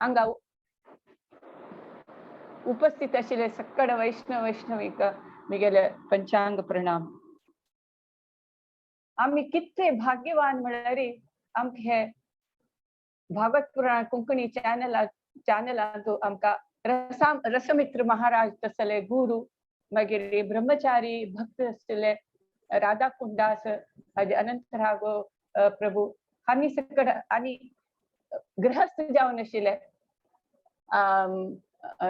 हांगा उपस्थित आशिल्ले सक्कड वैष्णविक मिगेले पंचांग प्रणाम. आम्ही कितले भाग्यवान म्हळ्यार आमकां हे भागवत पुराण कोंकणी चॅनलांतू आमकां रसमित्र महाराज तसले गुरु मागीर ब्रह्मचारी भक्त आसले राधा कुंडास अनंतरागो प्रभू हांणी सकट आनी गृहस्थ जावन आशिल्ले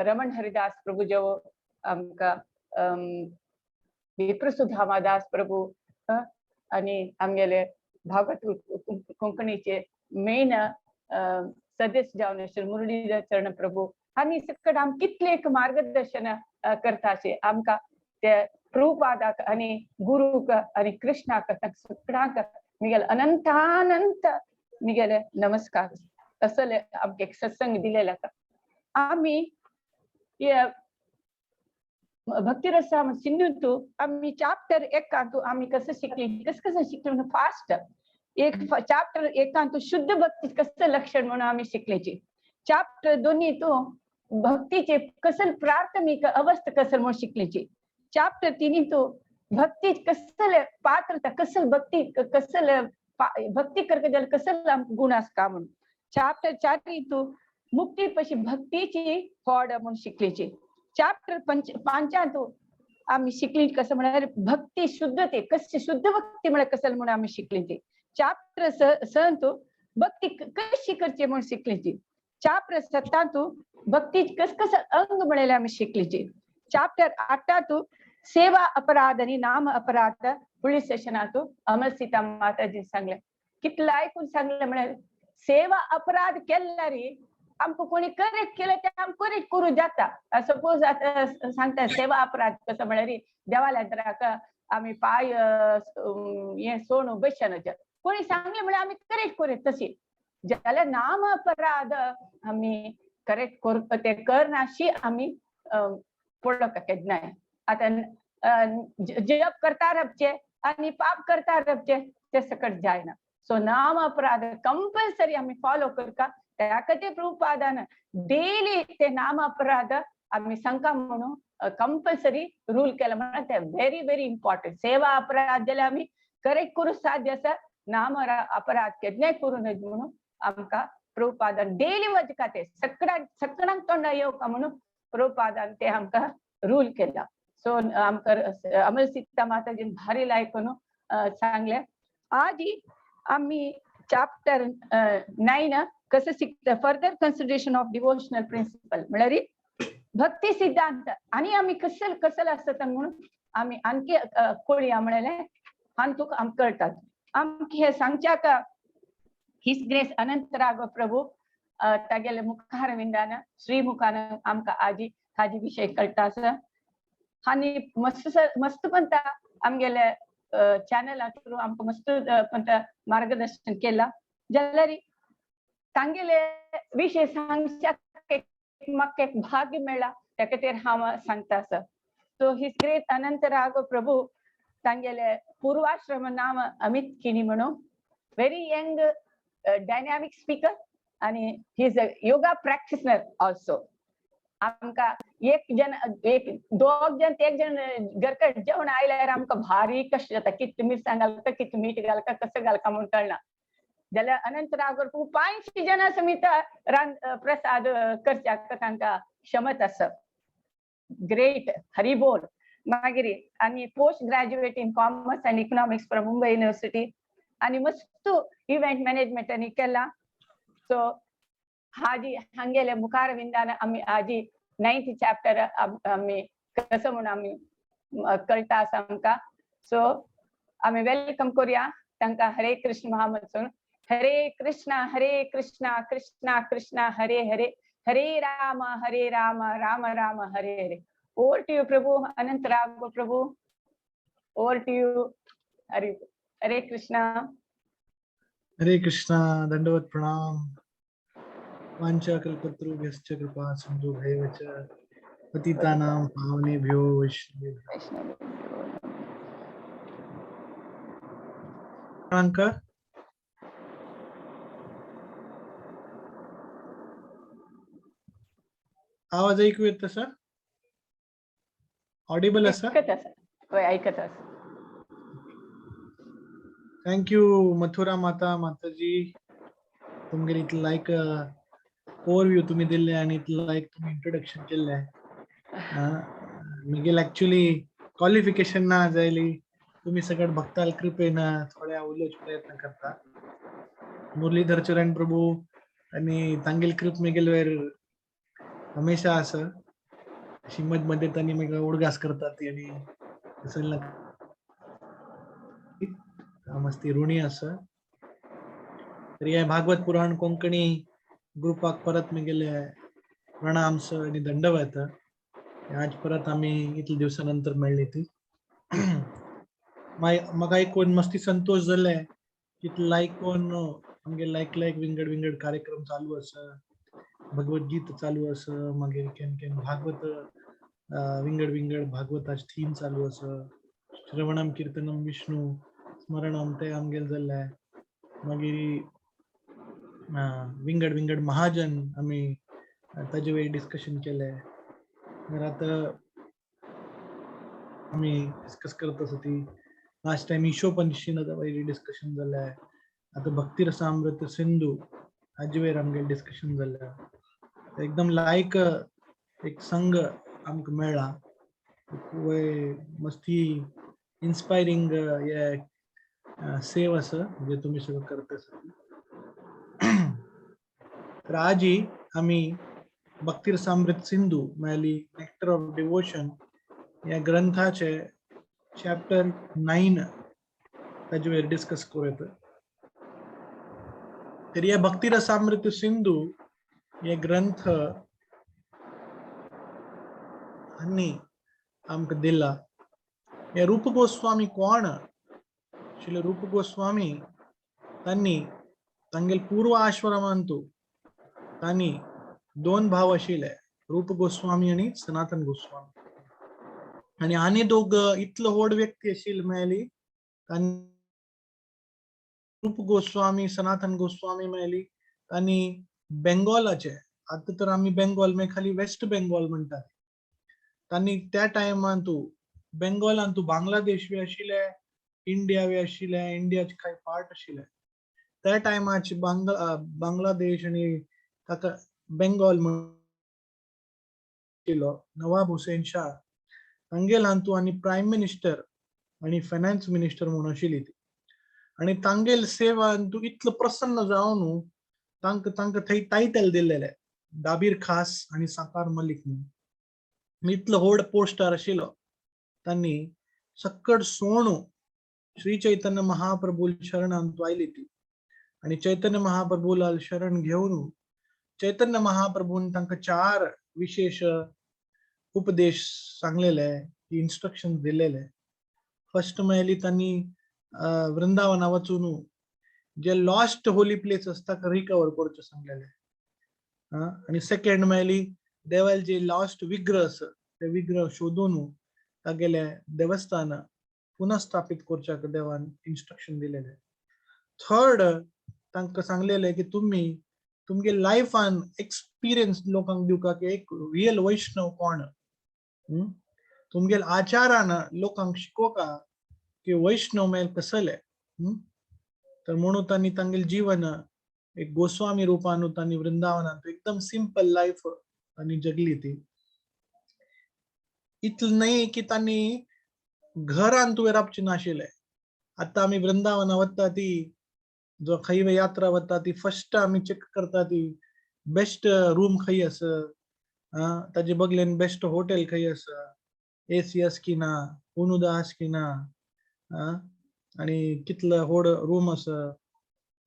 रमण हरिदास प्रभू जेवो आमकां विप्रसुधामादास प्रभू आनी आमगेले भागवत कोंकणीचे मेन सदस्य जावन आशिल्ले मुरलीधर चरण प्रभू हांणी सकट आम कितले एक मार्गदर्शन करताशे आमकां ते प्रभुपादाक आनी गुरूक आनी कृष्णाक सगळ्यांक मिगेले अनंतानंत मिगेले नमस्कार. असले आमकां एक सत्संग दिलेलो आसा. आमी भक्ती रसा सिंधूतू आमी चॅप्टर 1 आमी कसं शिकली कसं शिकली फास्ट एक चॅप्टर 1 शुद्ध भक्ती कसं लक्षण म्हणून आमी शिकलेची. चॅप्टर 2 तो भक्तीचे कसल प्राथमिक अवस्था कसल म्हणून शिकलेची. चॅप्टर 3 तो भक्ती कसल पात्रता कसल भक्ती कसल भक्ती करके जाल्यार कसल गुण आसता म्हणून. चॅप्टर 4 तो मुक्ती पशी भक्तीची फॉड म्हणून शिकलेची. चॅप्टर 5 तो आम्ही शिकली कसं म्हळ्यार भक्ती शुद्धते कशी शुद्ध भक्ती म्हळ्यार कसल म्हणून आम्ही शिकलेची. चॅप्टर 6 तो भक्ती कशी करची म्हणून शिकलेची. चॅप्टर 7 तो भक्ती कस अंग म्हळ्यार आम्ही शिकलेची. चॅप्टर 8 तो सेवा अपराध आणि नाम अपराध पुढील सेशनात अमर सीता माताजी सांगले कितलं ऐकून सांगले म्हळ्यार सेवा अपराध केल्यार आमकां कोणी करेक्ट केलं ते आम करेक्ट करू जाता. सपोज आता सांगता सेवा अपराध कसं म्हळ्यार देवालयाक आम्ही पाय हे सोडून बसनाचे कोणी सांगले म्हळ्यार आम्ही करेक्ट करूं तशी जाल्यार नाम अपराध आम्ही करेक्ट करू ते करनाशी आम्ही पडलो केन्नाय. आता जप करता रपचे आणि पाप करता रपचे ते सकट जायना. सो नाम अपराध कंपल्सरी आम्ही फॉलो करता. त्याकते प्रभुपादान डेली ते नाम अपराध आम्ही संका म्हणून कंपल्सरी रूल केला म्हणून ते व्हेरी व्हेरी इम्पॉर्टंट. सेवा अपराध जाल्यार आम्ही करेक्ट करू साध्य आसा नाम अपराध केन्नाय करू नये म्हणून आमकां प्रभुपादान डेली वचका ते सगळ्यांक तोंडा येवका म्हणून प्रभुपादान ते आमकां रूल केला. सो आमकां अमर सीता माताजीन भारी लायकून सांगले. आदी आम्ही चॅप्टर 9 कसं शिकता further consideration of devotional principle म्हळ्यार भक्ती सिद्धांत आणि आम्ही कसल असतात म्हणून आम्ही आणखी कोळया म्हळ्यार हान तुका आम कळतात. आमकां हे सांगच्याक हिस ग्रेस अनंतराग प्रभू तागेले मुखार विंदान श्रीमुखान आमकां आजी हाजी विषय कळटा आसा. हानी मस्त पंत आमगेले चॅनला थ्रू आमकां मस्त पंत मार्गदर्शन केला जाल्यार तांगेले विषय सांगच्याक म्हाका एक भाग्य मेळ्ळा त्या खातीर हांव सांगता आसा. सो हिज ग्रेट अनंतराग प्रभू तांगेले पूर्वाश्रम नाम अमित किनी म्हणून व्हेरी यंग डायनॅमिक स्पीकर आणि he is a yoga practitioner also. आमकां एक दोग जण एक जण घरकट जेवण आयल्यार आमकां भारी कश्ट जाता कितली मिरसांग घालता कितली मीठ घालता कसं घालता म्हणून कळना जाल्यार अनंतराग तूं 500 जणां समीत प्रसाद करच्याक तांकां क्षमत आसा. ग्रेट हरी बोल. मागीर आनी post graduate in commerce and economics from Mumbai university आणि मस्त इव्हेंट मॅनेजमेंटांनी केला. सो हाजी हांगेले मुखार विंदान आमी हाजी 9th चॅप्टर आमी कसं म्हणून आमी कळटा आसा आमकां. सो आमी वेलकम करूया तांकां. हरे कृष्ण महामंत्र. हरे Krishna Krishna Krishna Hare Hare Hare Ram Ram Ram Hare Hare. Over to you Prabhu Anantarag Prabhu. Over to you. Hare Krishna. हरे कृष्णा. दंडवत प्रणाम. वाञ्छाकल्पतरुभ्यश्च कृपा सिन्धुभ्येव च पतितानां पावनेभ्यो वैष्णवेभ्यो आवाज ऐकू येत सर? ऑडिबल असा? ऐकत असा. होय, ऐकत असा. थँक्यू मथुरा माताजी, तुमगे इथलं लाईक ओव्हरव्ह्यू तुम्ही दिले आणि इथलं लाईक तुम्ही इंट्रोडक्शन केलंय. मी ऍक्च्युली क्वालिफिकेशन ना जायली तुम्ही सगळं भक्ताल कृपेनं थोड्या उल्लेख प्रयत्न करता. मुरलीधर चरण प्रभू आणि तांगेल कृप मिगेलवेर हमेशा असं श्रीमद मध्ये त्यांनी मग उडगास करतात आणि मस्ती ऋणी असं. तर या भागवत पुराण कोंकणी ग्रुपाक परत मी गेले प्रणाम आणि दंडवत. आज परत आम्ही इतल्या दिवसानंतर मिळली ती. मग ऐकून मस्ती संतोष झालाय की लाईक कोण आमगे लाईक विंगड कार्यक्रम चालू असं, भगवद्गीता चालू असं, मागे केन भागवत विंगड भागवताच थीम चालू असं, श्रवणम कीर्तनम विष्णू स्मरणम ते आमगेल झालंय. मागीर विंगड महाजन आम्ही ताजे वेळी डिस्कशन केलंय. तर आता आम्ही डिस्कस करत असो ती लास्ट टाइम ईशोपनिषद वैरी डिस्कशन झालंय. आता भक्ती रसामृत सिंधू हाजे वेळेर आमगे डिस्कशन झालं. एकदम लायक एक संघ आमक मेळ्ळा. मस्ती इन्स्पायरिंग सेव असं जे तुम्ही सगळं करत असत. तर आजही आम्ही भक्ती रसामृत सिंधू मेळ्ळी नेक्टर ऑफ डिवोशन या ग्रंथाचे चॅप्टर 9 ताजे वेळेर डिस्कस करूं. तर या भक्ती रसामृत सिंधू ये ग्रंथ आणि आमक दिला. या रूप गोस्वामी कोण? श्री रूप गोस्वामी त्यांनी तांगेल पूर्व आश्रमांतू त्यांनी 2 भाव आशिल्ले, रूप गोस्वामी आणि सनातन गोस्वामी. आणि आनी दोघ इतलं व्हड व्यक्ती आशिल्ले मेळ्ळी. रूप गोस्वामी सनातन गोस्वामी मेळ्ळी आणि बेंगॉलाचे, आता तर आम्ही बेंगॉल मे खाली वेस्ट बेंगॉल म्हणतात, त्यांनी त्या टायमांतू बेंगॉलांतू बांगलादेश बी आशिल्ले, इंडिया बी आशिल्ले, इंडियाचे काही पार्ट आशिल्ले. त्या टायमाचे बांगलादेश आणि ताका बेंगॉल नवाब हुसेन शाह तांगेलांतू आणि प्राईम मिनिस्टर आणि फायनान्स मिनिस्टर म्हणून आशिल्ली ती. आणि तांगेल सेवांतू इतलं प्रसन्न जावन तांक थंय टायटल दिलेले दाबीर खास आणि साकार मलिक म्हणून. इतलं व्हड पोस्टर आशिल्लो. त्यांनी सक्कड सोणू श्री चैतन्य महाप्रभू शरणांतू आयली ती. आणि चैतन्य महाप्रभूला शरण घेऊन चैतन्य महाप्रभून तांका 4 विशेष उपदेश सांगलेले, इन्स्ट्रक्शन दिलेले. फर्स्ट मेळ्ळी त्यांनी वृंदावना वचून जे लॉस्ट होली प्लेस असतात रिकवर करचे सांगलेले. आणि सेकंड मेळ्ळी देवाल जे लॉस्ट विग्रह असत ते विग्रह शोधून तागेले देवस्थान पुनःस्थापित करच्याक देवान इन्स्ट्रक्शन दिलेले. थर्ड तांका सांगलेले की तुम्ही तुमगे लाईफान एक्सपिरियन्स लोकांक दिवका की एक रियल वैष्णव कोण. तुमगे आचारान लोकांक शिकोवका की वैष्णव मेल कसले. तर म्हणून त्यांनी तांगेल जीवन एक गोस्वामी रूपान त्यांनी वृंदावनात एकदम सिंपल लाईफ त्यांनी जगली ती. इतलं नाही की त्यांनी घरान तुवें रावचे नाशिल्ले. आता आम्ही वृंदावना वता ती जो खंय यात्रा वता ती फर्स्ट आम्ही चेक करता ती बेस्ट रूम खंय आस, ताजे बगलेन बेस्ट होटेल खंय आस, एसी आस की ना, उनुदास की ना, आणि कितलं व्हड रूम आस,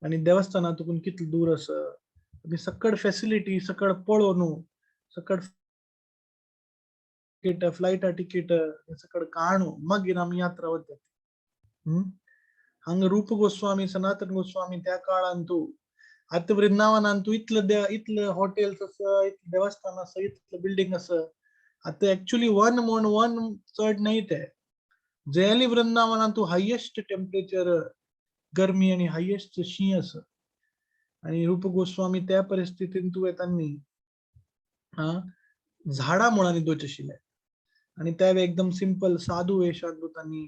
आणि देवस्थानातून कितलं दूर आस, आणि सकड फॅसिलिटी सकड पळोवन सकड तिकीट फ्लाइट तिकीट सकड काणू मागीर आम्ही यात्रा वतात. हांगा रूप गोस्वामी सनातन गोस्वामी त्या काळांतू आता वृंदावनांतू इतलं हॉटेल्स असं, इतलं देवस्थान असं, इतलं बिल्डिंग असं. आता ऍक्च्युली वन चढ नाही ते जयली वृंदावनांतू हायेस्ट टेम्परेचर गरमी आणि हायेस्ट शीं असं. आणि रूप गोस्वामी त्या परिस्थितीत त्यांनी झाडा मुळांनी दोचशिले आणि त्यावे एकदम सिंपल साधू वेशांतू त्यांनी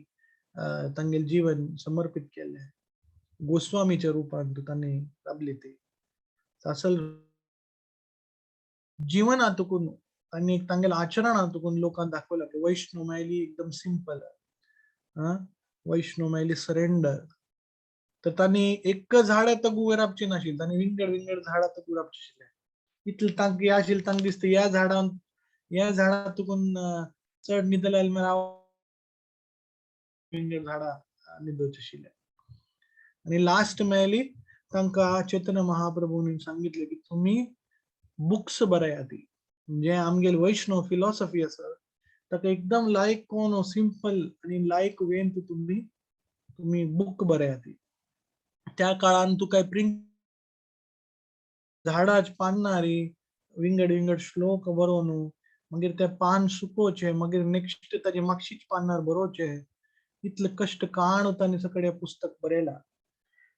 तांगेल जीवन समर्पित केले. गोस्वामीच्या रूपांतू त्यांनी राबले ते असल जीवनातून त्यांनी तांगेल आचरणातून लोकांना दाखवलं की वैष्णव मायली एकदम सिंपल वैष्णव मायली सरेंडर. तर त्यांनी एक झाड तगू राबची नाशील त्यांनी विंगड विंगड झाडा तगू राबची इथलं तांग याशील तांग दिसते या झाडातून चढ निदलाल राव विंगड झाडा निदोचशिले. आणि लास्ट मेली तांका चैतन्य महाप्रभूंनी सांगितले की तुम्ही बुक्स बरयाती म्हणजे आमगेल वैष्णव फिलॉसॉफी असं तर एकदम लाईक कोण सिंपल आणि लाईक वेन तुम्ही बुक बरयाती. त्या काळात तू काय प्रिंट झाडाच पानणारी विंगड विंगड श्लोक बरोवनु मागीर ते पान सुकोवचे मागीर नेक्स्ट ताजे मागशीच पानार बरोवचे इतले कष्ट काण तांणी सगळे पुस्तक बरयला.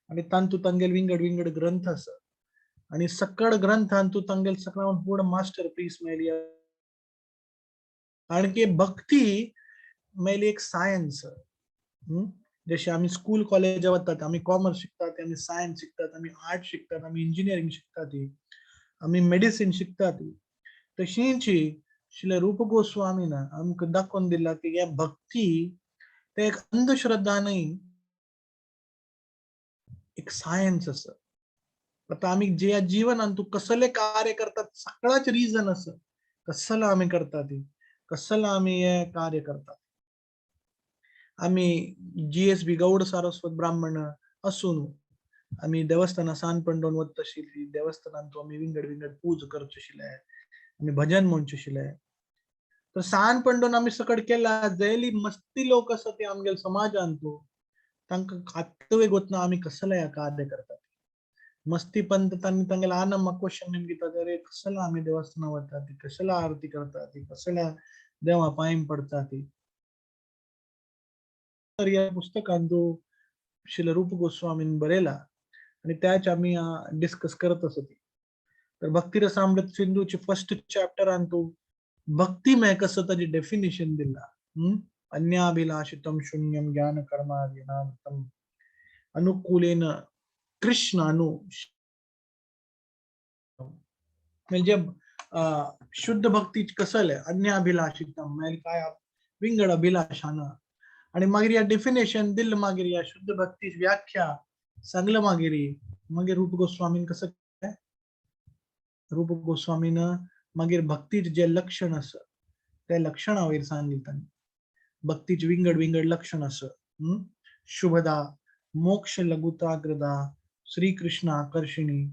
आणि तांतू तांगेल विंगड विंगड ग्रंथ आसा आणि सकड ग्रंथांतू तांगेल सगळ्यान पूर्ण मास्टर पीस मेळ्ळी. आणखी भक्ती मेळ्ळी एक सायन्स. जसे आम्ही स्कूल कॉलेज वतात आम्ही कॉमर्स शिकतात आम्ही सायन्स शिकतात आम्ही आर्ट शिकतात आम्ही इंजिनिअरिंग शिकतात आम्ही मेडिसिन शिकतात तशीची श्री रूप गोस्वामीन आमकां दाखोवन दिला की या भक्ती ते एक अंधश्रद्धा नाही एक सायन्स असं. आता आम्ही जे जीवनात कसले कार्य करतात सगळाच रिझन असं कसला आम्ही करतात कसला आम्ही हे कार्य करतात. आम्ही GSB गौड सारस्वत ब्राह्मण असून आम्ही देवस्थाना सांपंडोन वत आशिल्ली देवस्थानांत आम्ही विंगड विंगड पूज करचेशिले आम्ही भजन म्हणचेशिले. तर सांपंडोन आम्ही सकड केला जयली मस्ती लोक असं ते आमगेल समाजांत तांकां खातवे गोतना आम्ही कसले कार्य करतात. मस्ती पंत तांणी तांगेला आनम क्वेश्चन घेतात अरे कसला आम्ही देवस्थाना वतात कसला आरती करतात कसला देवा पायम पडतात. तर या पुस्तकांत श्री रूप गोस्वामीन बरयला आणि त्याच आम्ही डिस्कस करत असत. तर भक्ती रसामृत सिंधूचे फर्स्ट चॅप्टर तू भक्ती में कसं त्याची डेफिनेशन दिला. अन्याभिलाषितम शून्यम ज्ञान कर्मादीनाम अनुकूलेन कृष्ण अनु म्हणजे शुद्ध भक्ती कसं आहे अन्याभिलाषितम म्हणजे काय विंगड अभिलाषानं आणि मागीर या डेफिनेशन दिल मागीर या शुद्ध भक्तीची व्याख्या सांगलं मागीर रूप गोस्वामीन कसं केलं. रूप गोस्वामीन मागीर भक्तीचे जे लक्षण असं त्या लक्षणावयर सांगितलं. भक्तीचे विंगड विंगड लक्षण असं शुभदा मोक्ष लघुताग्रदा श्रीकृष्ण आकर्षिणी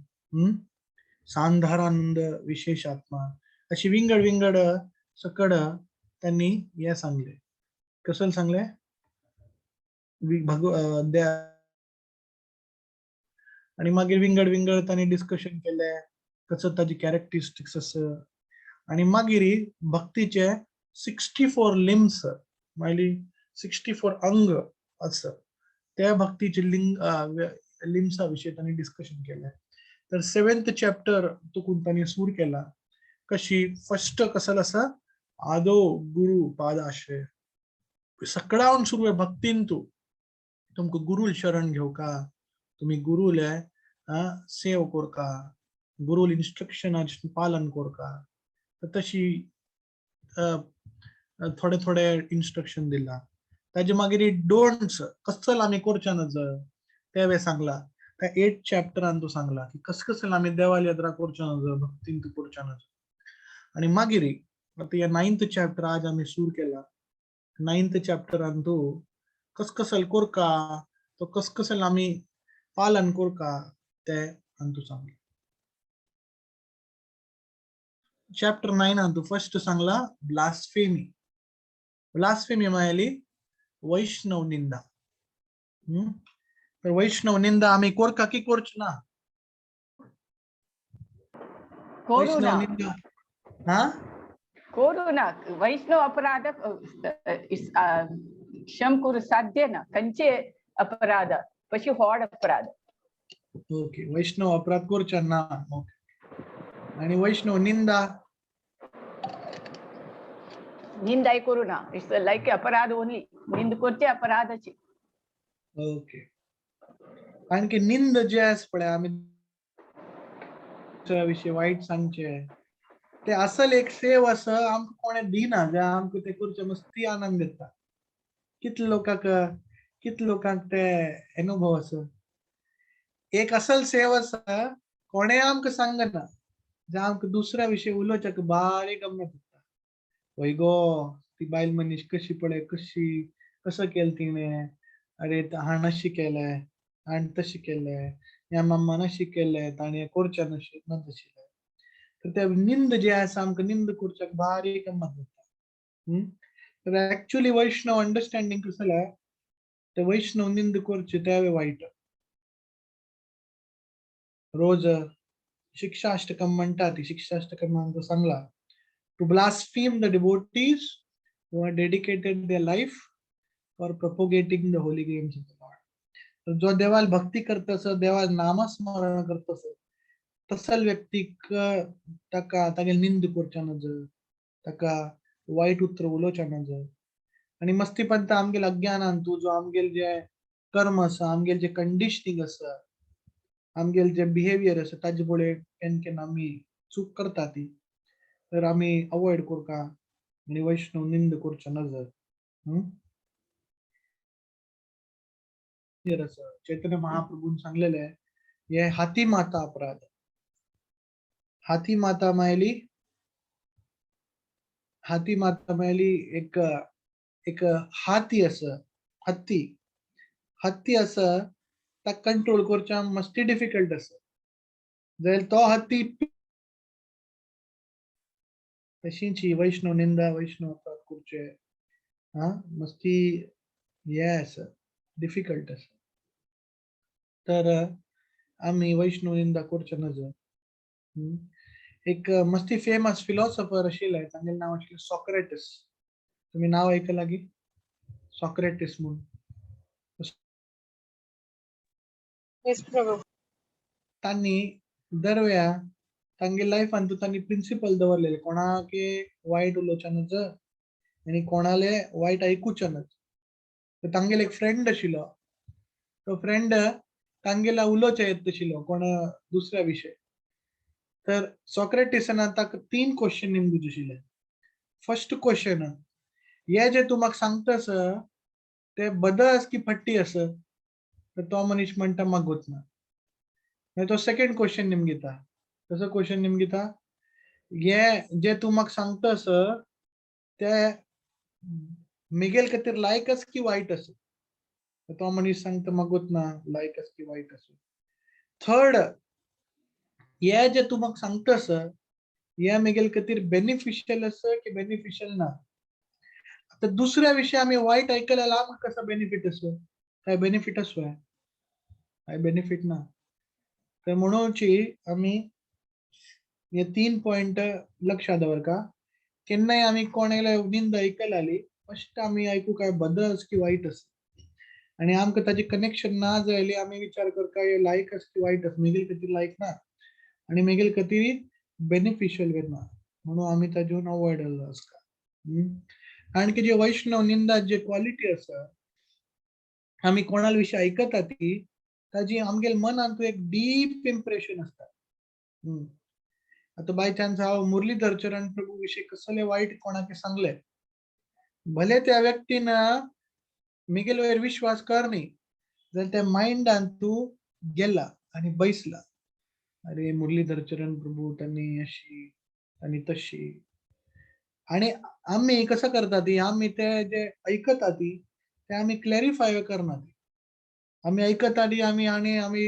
सांधारानंद विशेषात्मा अशी विंगड विंगड सकड त्यांनी हे सांगले. कसं सांगले आणि मागीर विंगड विंगड त्यांनी डिस्कशन केले कसं त्याची कॅरेक्टरिस्टिक्स असं आणि मागीर भक्तीचे 64 लिम्स म्हणजे 64 अंग असं त्या भक्तीचे लिम्सा विषयी त्यांनी डिस्कशन केलं. तर 7th चॅप्टर तुकून त्यांनी सुरू केला कशी फर्स्ट कसं असं आदो गुरु पादाश्रय सगळ्याहून सुरू आहे भक्तीन तुमको गुरुल शरण घेऊ का तुम्ही गुरुले सेव कर का गुरुल इन्स्ट्रक्शन पालन कर का. तर तशी थोडे थोडे इन्स्ट्रक्शन दिला. त्याच्या मागीर डोंट्स कसं आम्ही करच्यानच त्यावेळेस सांगला. त्या 8th चॅप्टरान तो सांगला की कसं आम्ही देवाला यात्रा करच्यानच भक्तीन तू करच्यानच. आणि मागीर आता या 9th चॅप्टर आज आम्ही सुरू केला. 9th चॅप्टरान तो कसं कर का तो कसं आम्ही पालन कर का ते तू सांगला. चॅप्टर 9 फर्स्ट सांगला ब्लास्फेमी. ब्लास्फेमी म्हळ्याली वैष्णव निंदा. तर वैष्णव निंदा आम्ही कोरका की कोरच ना वैष्णव निंदा कोरोना वैष्णव अपराध क्षम करू साध्य ना कंचे अपराध पशी होड अपराध. ओके वैष्णव अपराध कोरच्या ना. आणि वैष्णव निंदा निंदाई करू ना, इट्स लाईक अपराध ओनली, निंद करचे अपराधाची. ओके. कारण की निंद जे आस पळय आमी विषयी वाईट सांगचे ते असल एक सेव असं आमकां कोणे दिना जे आमकां ते करचे मस्ती आनंद देता. कितले लोकांक ते अनुभव आसा. एक असल सेव आसा कोणे आमकां सांगना जे आमकां दुसऱ्या विशयी उलोवच्याक बारी गंमत दिसता. वय गो ती बायल मनीस कशी पळय कसं केलं तिने, अरे हांण अशी केलें हांण तशी केलें, ह्या मम्मान अशी केलें ताणें हें करचें नाशिल्लें. तर ते निंद जे आसा आमकां निंद करच्याक बारी गंमत जाता. तर ऍक्च्युअली वैष्णव अंडरस्टँडिंग कसं जाल्यार ते वैष्णव निंद करचे त्यावे वाईट. रोज शिक्षाष्टकम म्हणटा ती शिक्षाष्टकम सांगला to blaspheme the devotees who are dedicated their life for propagating the holy games of the Lord. तर जो देवाल भक्ती करतस देवाल नामस्मरण करतस तसल व्यक्तीक ताका तागे निंद करचे नज, ताका वाईट उतर उलोवचे नज. आणि मस्तीपंत आमगेल अज्ञानान तू जो आमगेल जे कर्म आसा आमगेल जे कंडिशनिंग आसा आमगेल जे बिहेवियर आसा ताजे मुळे केन केन आमी चूक करता ती तर आमी अवॉइड करका आणि वैष्णव निंद करचे नज. चैतन्य महाप्रभून सांगलेले हे हाती माता अपराध. हाती माता मायली एक एक हाती आसा हत्ती आसा ताका कंट्रोल करच्या मस्ती डिफिकल्ट आसा. जाल्यार तो हत्ती तशीच ही वैष्णव निंदा वैष्णव अपराध करचे मस्ती हे आसा डिफिकल्ट आसा. तर आमी वैष्णव निंदा करचे नज. एक मस्ती फेमस फिलॉसॉफर आशिल्ले तांगेलें नांव आशिल्लें सॉक्रेटिस. तुम्ही नाव ऐकलं की सॉक्रेटिस म्हणून. तांणी दरवेळा तांगे लायफान तांणी प्रिन्सिपल दवरलेले कोणाके वायट उलोवचे नज आनी कोणाले वायट आयकुचे नज. तर तांगेले एक फ्रेंड आशिल्लो तो फ्रेंड तांगेला उलोवचे येत आशिल्लो कोण दुसऱ्या विशय. तर सॉक्रेटिसान ताका 3 क्वेश्चन नेमून दिशिल्ले. फर्स्ट क्वेश्चन हे जे तू म्हाका सांगतास ते बदस की फट्टी आस. तर तो मनीस म्हणटा म्हाका गोतना. मागीर तो सेकंड क्वेश्चन निमगीता. कसो क्वेश्चन निमगीता हे जे तू म्हाका सांगतास ते मिगेल खातीर लायक आस की वायट आस. तो मनीस सांगता म्हाका गोतना लायक आस की वायट आस. थर्ड हे जे तू म्हाका सांगतास हे मिगेल खातीर बेनिफिशियल आस की बेनिफिशियल ना. आता दुसऱ्या विषयी आम्ही वाईट ऐकलेला आम्हाला कसा बेनिफिट असो काय बेनिफिट असो काय बेनिफिट ना. तर म्हणूनची आम्ही हे 3 पॉइंट लक्षात दवरका. केन्नाय आम्ही कोणाला निंद ऐकला आली फर्स्ट आम्ही ऐकू काय बदस की वाईट आस आणि आमकां ताजे कनेक्शन ना जायले आम्ही विचार करका हे लायक आस की वाईट आस मेगेल खातीर लायक ना आणि मेगेल खातीर बेनिफिशियल ना म्हणून आम्ही ताजेवन अवॉइड आसका. कारण की जे वैष्णव निंदा जे क्वालिटी आसा आम्ही कोणाला विषयी ऐकता ती ताजी आमगेल मनात एक डीप इम्प्रेशन असता. आता बाय चान्स हांव मुरलीधर चरण प्रभू विषयी कसले वाईट कोणाके सांगले भले त्या व्यक्तीन मिगेल वयर विश्वास करनी जाल्यार त्या माइंडान तू गेला आणि बैसला अरे मुरलीधर चरण प्रभू त्यांनी अशी आणि तशी. आणि आम्ही कसं करता ती आम्ही ते जे ऐकता ती ते आम्ही क्लॅरिफाय करना. आम्ही ऐकता आणि आम्ही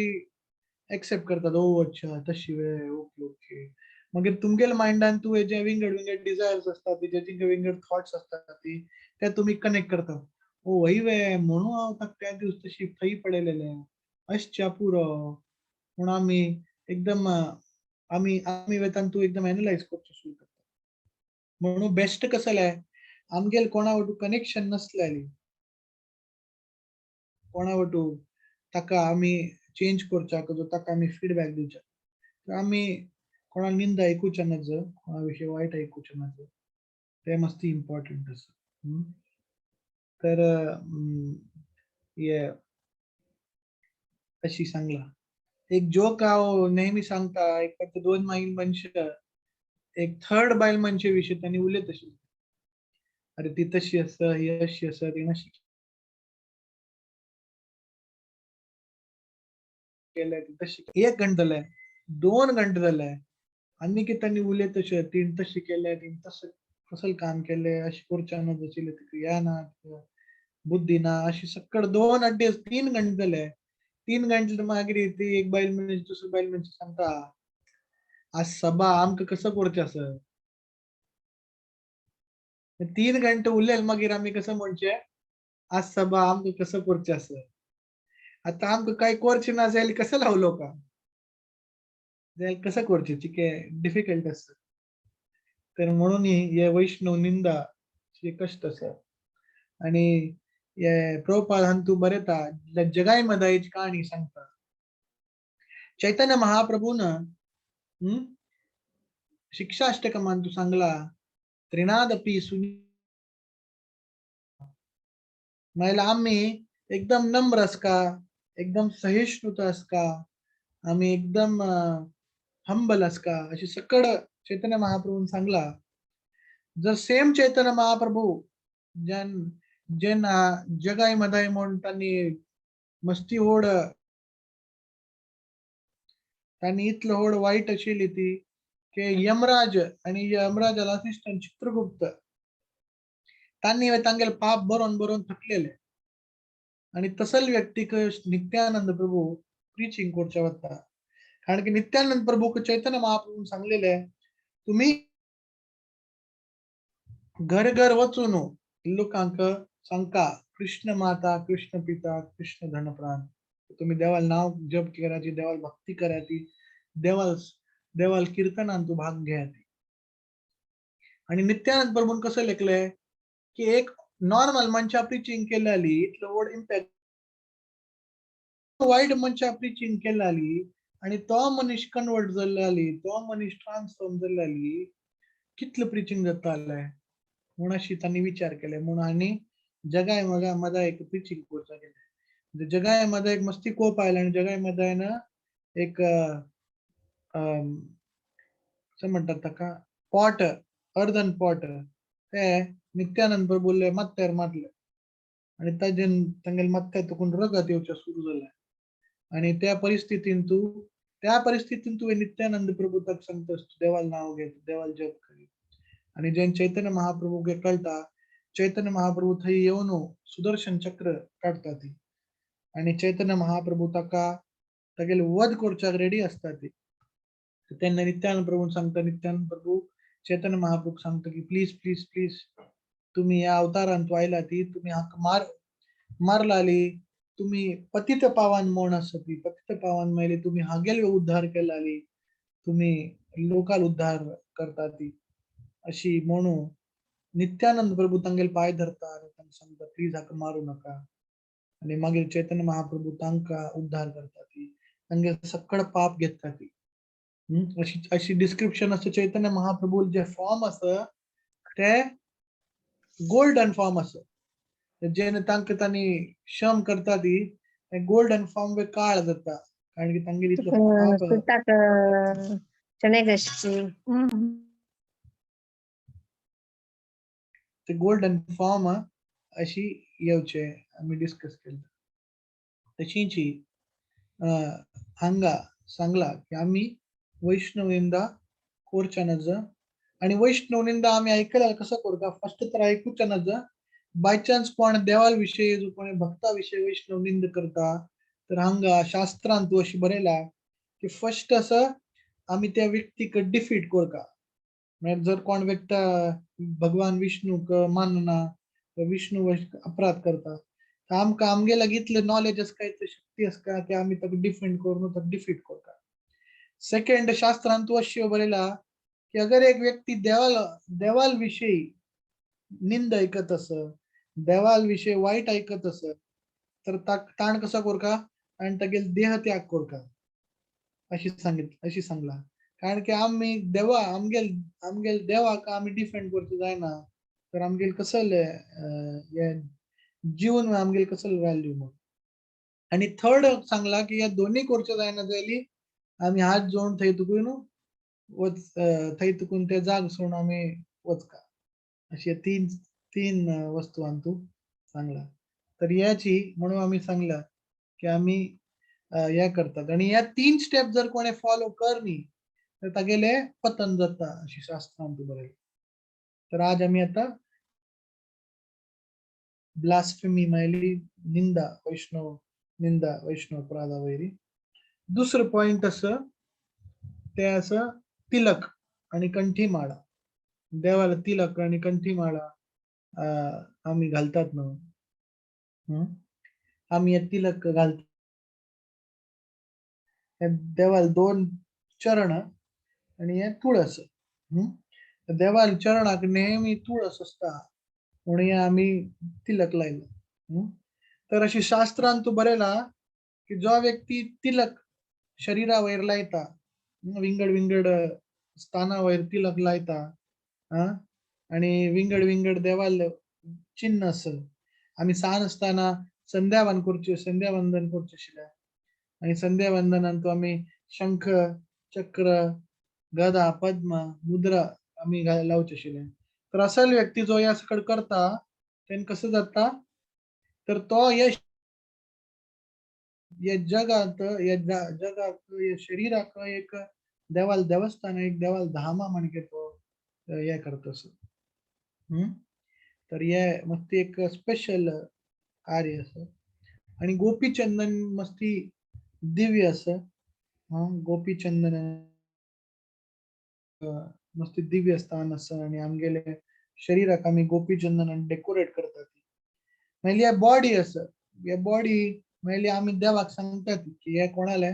एक्सेप्ट करतात ओ अच्छा तशी वे ओके ओके. मग तुमगेल माइंडान तू जे विंगड डिझायर्स असतात जे विंगड थॉट्स असतात ती ते तुम्ही कनेक्ट करता. ओ वही वे म्हणून हांव ताका त्या दिवस तशी थई पडलेले अशा पुरो म्हणून आम्ही एकदम आम्ही वेतान तू एकदम एनालाइज करचो सुरू करता. म्हणून बेस्ट कसं जाल्यार आमगेल कोणा वटू कनेक्शन नसलेली कोणा वटू ताका आम्ही चेंज करच्याक ताका आम्ही फीडबॅक दिवच्या तर आम्ही कोणा निंदा ऐकूच्या नज कोणा विषयी वाईट ऐकूच्या नज. ते मस्ती इम्पॉर्टंट असं. तर ये अशी सांगला एक जोक हांव नेहमी सांगता. एक फावटी 2 बायल मनशां एक थर्ड बायल मनशे विशीं तांणी उलयत अशी, अरे ती तशी आसा, ही अशी आसा, ती अशी केल्या, ती तशी 1 घंटो जाले, 2 घंटे जाले, आनी कितें तांणी उलयत तशें, तीन तशी केल्या, तीन तसं कसलं काम केलें, अशी करच्या ना, जशी तिका येना, बुद्धी ना, अशी सकट 2 अड्डेस 3 घंटे जाले. 3 घंटे मागीर ती एक बायल मनीस दुसरी बायल मनीस सांगता, आज सभा आमकां कसं करचें आसा. 3 घंटे उरलेले मागीर आमी कसं म्हणचें, आज सभा आमकां कसं करचें आसा. आतां आमकां कांय करचें ना जाल्यार कसं लावलो का, जाल्यार कसं करचें, चिकें डिफिकल्ट आसा. तर म्हणून हे वैष्णव निंदा हे कश्ट आसा. आणि हे प्रभुपाद हांतू बरयता, जगाई मदाईची कहाणी सांगता. चैतन्य महाप्रभून शिक्षाष्टकमान तू सांगला, त्रिनादपी सुनी म्हळ्यार आम्ही एकदम नम्र आसका, एकदम सहिष्णुता आसका, आम्ही एकदम हंबल आसका, अशी सकड चैतन्य महाप्रभून सांगला. जर सेम चैतन्य महाप्रभू जेन जेन जगाई मदाई म्हणून मस्ती होड तांणी इतलं होड वाईट आशिल्ली ती की यमराज आणि यमराजाला असिस्टंट चित्रगुप्त तांणी तांगेले पाप बरोवन बरोवन थकलेले. आणि तसल व्यक्तीक नित्यानंद प्रभू प्रीचिंग करचे वता. कारण की नित्यानंद प्रभूक चैतन्य महाप्रभून सांगलेले, तुम्ही घर घर वचून लोकांक सांगता, कृष्ण माता, कृष्ण पिता, कृष्ण धनप्राण. तुम्ही देवाल नाव जप करायची, देवाल भक्ती करायची, देवाल कीर्तनांत भाग घ्यायची. आणि नित्यानंद प्रभून कसं लेखलंय की एक नॉर्मल मनशा प्रीचिंग केल्याली इतलं व्हड इम्पॅक्ट, वाईट मनशा प्रीचिंग केल्याली आणि तो मनीस कन्वर्ट जाल्ली, तो मनीस ट्रान्सफॉर्म जाल्ली, कितलं प्रीचिंग जातालें म्हणून अशी तांणी विचार केले. म्हणून आनी जगाय मदा एक प्रीचिंग करचा केले. जगाय मदा एक मस्ती कोप आयला आणि जगाय मदायन एक कसं म्हणतात ताका, पॉट, अर्दन पॉट ते नित्यानंद प्रभूले मत्त्यार मारले आणि तांगेले मत्त्यार तुकून रगत येवचे सुरू जाले. आणि त्या परिस्थितीन तू नित्यानंद प्रभू तक सांगतस, देवाल नाव घे, देवाल जप करी. आणि जेन चैतन्य महाप्रभू गे कळटा, चैतन्य महाप्रभू थंय येवन सुदर्शन चक्र काढता ती. आणि चैतन्य महाप्रभू ताका तागेले वध करच्याक रेडी असता ती. त्यांना नित्यानंद प्रभू सांगता, नित्यानंद प्रभू चैतन्य महाप्रभू सांगता की प्लीज प्लीज प्लीज तुम्ही या अवतारांत आयला ती, तुम्ही हाक मारलाली, तुम्ही पतित पावन म्हण आसा ती, पतित पावन मेली, तुम्ही हागेल उद्धार केलाली, तुम्ही लोकाल उद्धार करता ती, अशी म्हणू नित्यानंद प्रभू तांगेल पाय धरता आणि तांकां सांगता प्लीज हाका मारू नका. आणि मागीर चैतन्य महाप्रभू तांकां उद्धार करता ती, तांगे सकड पाप घेता ती. अशी अशी डिस्क्रिप्शन असं चैतन्य महाप्रभू जे फॉर्म आसा ते गोल्डन फॉर्म आसा, जेने तांकां तांणी शम करता ती गोल्डन फॉर्म वे काळ जाता. कारण की तांगेली इतलो पाप सुताक चणेगशी ते गोल्डन फॉर्म अशी येवचे आम्ही डिस्कस केलं. तशीची हांगा सांगला की आम्ही वैष्णव निंदा करच्या नज. आणि वैष्णव निंदा आम्ही ऐकल्यार कसं करता, फर्स्ट तर ऐकूच्या नज. बाय चान्स कोण देवाल विषयी जो कोणी भक्ता विषयी वैष्णव निंद करता तर हांगा शास्त्रांत अशी बरयला की फर्स्ट असं आम्ही त्या व्यक्तीक डिफीट करता. म्हणजे जर कोण व्यक्ती भगवान विष्णूक मानना, विष्णू अपराध करता, तर आमकां आमगे लागी इतलें नॉलेज आसका, इतली शक्ती आसका की आम्ही ताका डिफेंड करून ताका डिफीट करता. सेकंड शास्त्रांत अशी बरयला की अगर एक व्यक्ती देवाल विषयी निंद ऐकत असत, देवाल विषयी वाईट ऐकत असत, तर ताण कसा करता आणि तागेल देह त्याग करता अशी सांगला. कारण की आम्ही देवा आमगेल देवाक आम्ही डिफेंड करता जायना, तर आमगेल कसले या जीवन आमगेल कसले व्हॅल्यू मग. आणि थर्ड सांगला की या दोन्ही कोरच्या जायना जायली आम्ही हात जोडून थंय तुकून वच थंय तुकून ते जाग सोडून आम्ही वचका. अशी तीन तीन वस्तू आणतो सांगला. तर याची म्हणून आम्ही सांगला की आम्ही या करतात आणि या तीन स्टेप जर कोणी फॉलो करनी तर तागेले पतन जाता अशी शास्त्रांत बरेल. तर आज आम्ही आता ब्लास्फेमी मायली निंदा वैष्णव अपराधा वैरी. दुसरं पॉइंट असं ते असं तिलक आणि कंठी माळा. देवाला तिलक आणि कंठी माळा आम्ही घालतात ना. आम्ही या तिलक घालतो देवाला दोन चरण आणि हे तुळस. देवाला चरणाक नेहमी तुळस असता म्हणून आम्ही तिलक लायलं. तर अशी शास्त्रांत बरेला की जो व्यक्ती तिलक शरीरावर लायता विंगड विंगड स्थानावर तिलक लायता आणि विंगड विंगड देवाला चिन्ह असं आम्ही सान असताना संध्यावंदन करचे शिल्या आणि संध्यावंदनांत आम्ही शंख चक्र गदा पद्म मुद्रा आम्ही लावचे शिले. तर असल व्यक्ती जो या सकड करता त्यान कसं जाता तर तो या जगात या शरीराक एक देवाल देवस्थान एक देवाल धामा म्हणजे तो हे करत असं. तर हे मस्ती एक स्पेशल कार्य असं आणि गोपीचंदन मस्ती दिव्य असं. गोपीचंदन मस्ती दिव्य स्थान असं आणि आमगेले शरीराक आम्ही गोपीचंदन डेकोरेट करतात. म्हणजे या बॉडी असं या बॉडी म्हणजे आम्ही देवाक सांगतात की हे कोणाला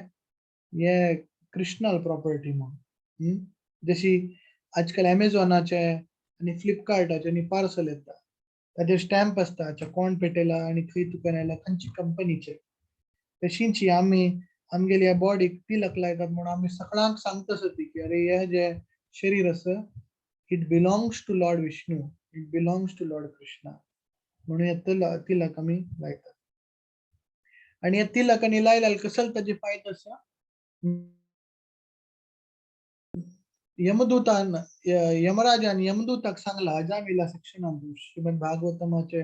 हे कृष्णाल प्रॉपर्टी म्हणून. जशी आजकाल अमेझॉनाचे आणि फ्लिपकार्टाचे आणि पार्सल येतात ताचे स्टॅम्प असता कोण पेटेला आणि खंय तुका खंयची कंपनीचे तशींची आम्ही आमगेली या बॉडीक तिलक लायतात म्हणून आम्ही सगळ्यांक सांगतच की अरे हे जे शरीर असं it belongs to lord Vishnu it belongs to lord Krishna म्हणून या तिलक आम्ही लायतात. आणि या तिलकांनी लायल्याल कसल ताचे फायदे असा यमराजान यमदूताक सांगला अजामिला सेक्शनांत श्रीमद भागवतमाचे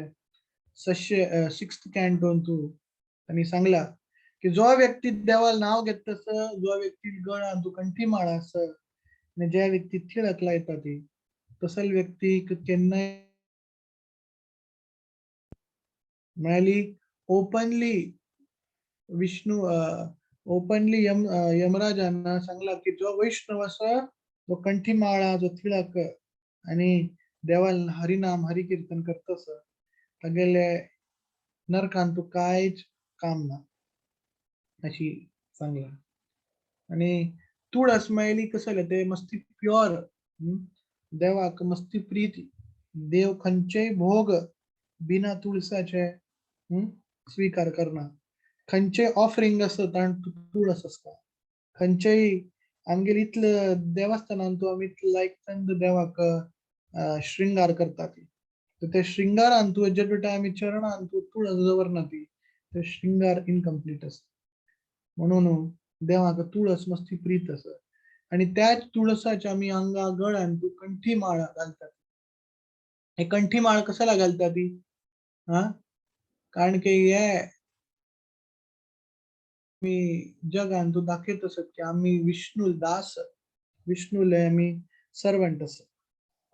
6th कॅन्टोन आणि सांगला की जो व्यक्ती देवाला नाव घेत तसं जो व्यक्ती गळा तू कंठी माळा असं आणि ज्या व्यक्ती तिळक लायता ती तसल व्यक्ती केन्नाय म्हणाली ओपनली विष्णू ओपनली यमराजांना सांगला की जो वैष्णव असं जो कंठी माळा जो तिळक आणि देवाल हरिनाम हरिकीर्तन करतस तागेले नरकांत तू कायच काम ना अशी सांगला. आणि तुळस मायली कसं ते मस्ती प्युअर देवाक मस्ती प्रीती देव खंचे भोग बिना तुळसाचे स्वीकार करणार खंचे ऑफरिंग असत आणि तुळस असता खंचेही आमगेर इतलं देवस्थानांत आम्ही इतलं एक चंद देवाक श्रृंगार करतात तर ते श्रृंगारांत तू जे आम्ही चरणांत तुळस दवरना ती ते श्रृंगार इनकम्प्लीट असत. म्हणून देवाक तुळस मस्ती प्रीत असत आणि त्याच तुळसाच्या आम्ही अंगा गळ्यान तू कंठी माळ घालतात. हे कंठी माळ कशाला घालतात ती कारण की हे मी जगान तू दाखवत असत की आम्ही विष्णू दास विष्णूले आम्ही सर्वंट असत.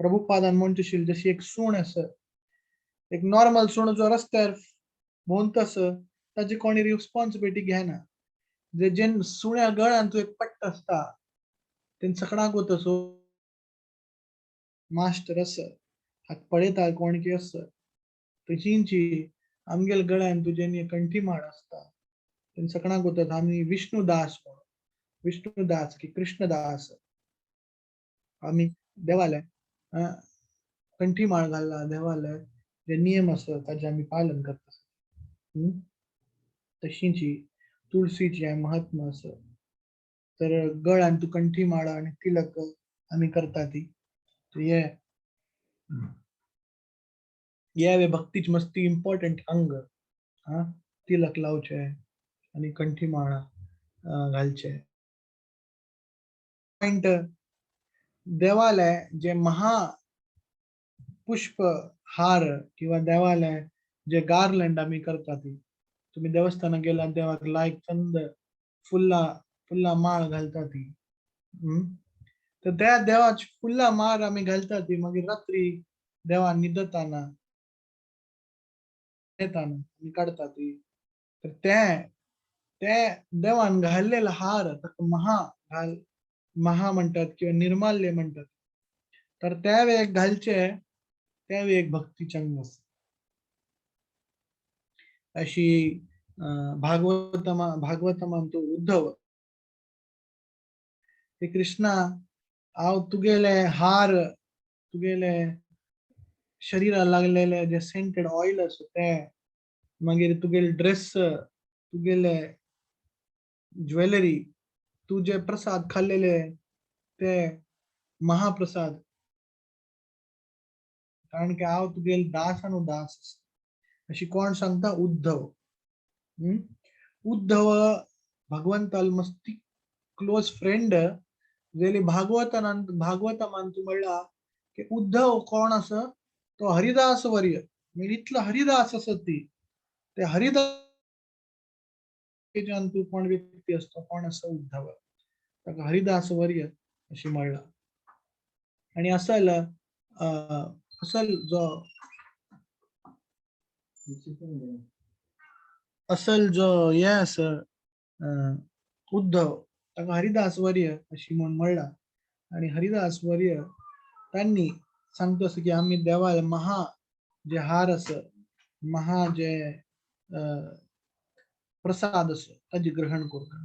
प्रभुपादान म्हणशील जशी एक सूण असत एक नॉर्मल सूण जो रस्त्यावर भोंवत ताची कोणी रिस्पॉन्सिबिलिटी घेना जे जेन सुण्या गळ्यान तू एक पट्ट असता तेन सगळ्यांक होत असो मास्टर हात पळयता कोण की असत तशींची आमगेल गळ्यान तुझे कंठी माळ असता तेन सगळ्यांक होतात आम्ही विष्णुदास म्हणून विष्णुदास की कृष्णदास आम्ही देवालय कंठी माळ घालला देवालय जे नियम असत ताचे आम्ही पालन करतात. तशींची तुळशीची महात्मा असं तर गळ्यान तू कंठी माळा आणि तिलक आम्ही करता ती यावे भक्तीच मस्ती इम्पॉर्टंट अंग हा तिलक लावचे आणि कंठी माळा घालचे. पॉइंट देवाला जे महा पुष्प हार किंवा देवाला जे गार्लंड आम्ही करतात तुम्ही देवस्थानात गेला देवाक लायक चंद फुल्ला फुल्ला माळ घालतात तर त्या देवाची फुल्ला माळ आम्ही घालतात मागीर रात्री देवा निदताना येताना आमी काढतात तर ते देवान घाललेला हार ताका महा म्हणतात किंवा निर्माल्य म्हणतात. तर त्यावेळेक घालचे त्यावेळी एक भक्तीचे अंग असते. अशी भागवतमान तो उद्धव ते कृष्णा हांव तुगेले हार तुगेले शरीराक लागलेले जे सेंटेड ऑइल असो ते मागीर तुगेले ड्रेस तुगेले ज्वेलरी तू जे प्रसाद खाल्लेले ते महाप्रसाद कारण की हांव तुगेले दास आनी दास अशी कोण सांगता उद्धव. उद्धव भगवंताल मस्ती क्लोज फ्रेंड जेली भागवतामान तू म्हणला की उद्धव कोण असं तो हरिदास वर्य म्हणजे इतला हरिदास असत ते हरिदास तू कोण व्यक्ती असतो कोण असं उद्धव ताका हरिदास वर्य अशी म्हणला. आणि असल जो हे आस उद्धव ताका हरिदास वर्य अशी म्हणून म्हणला. आणि हरिदास वर्य त्यांनी सांगतो असं की आम्ही देवाला महा जे हार अस महा जे प्रसाद असो ताजे ग्रहण करतो.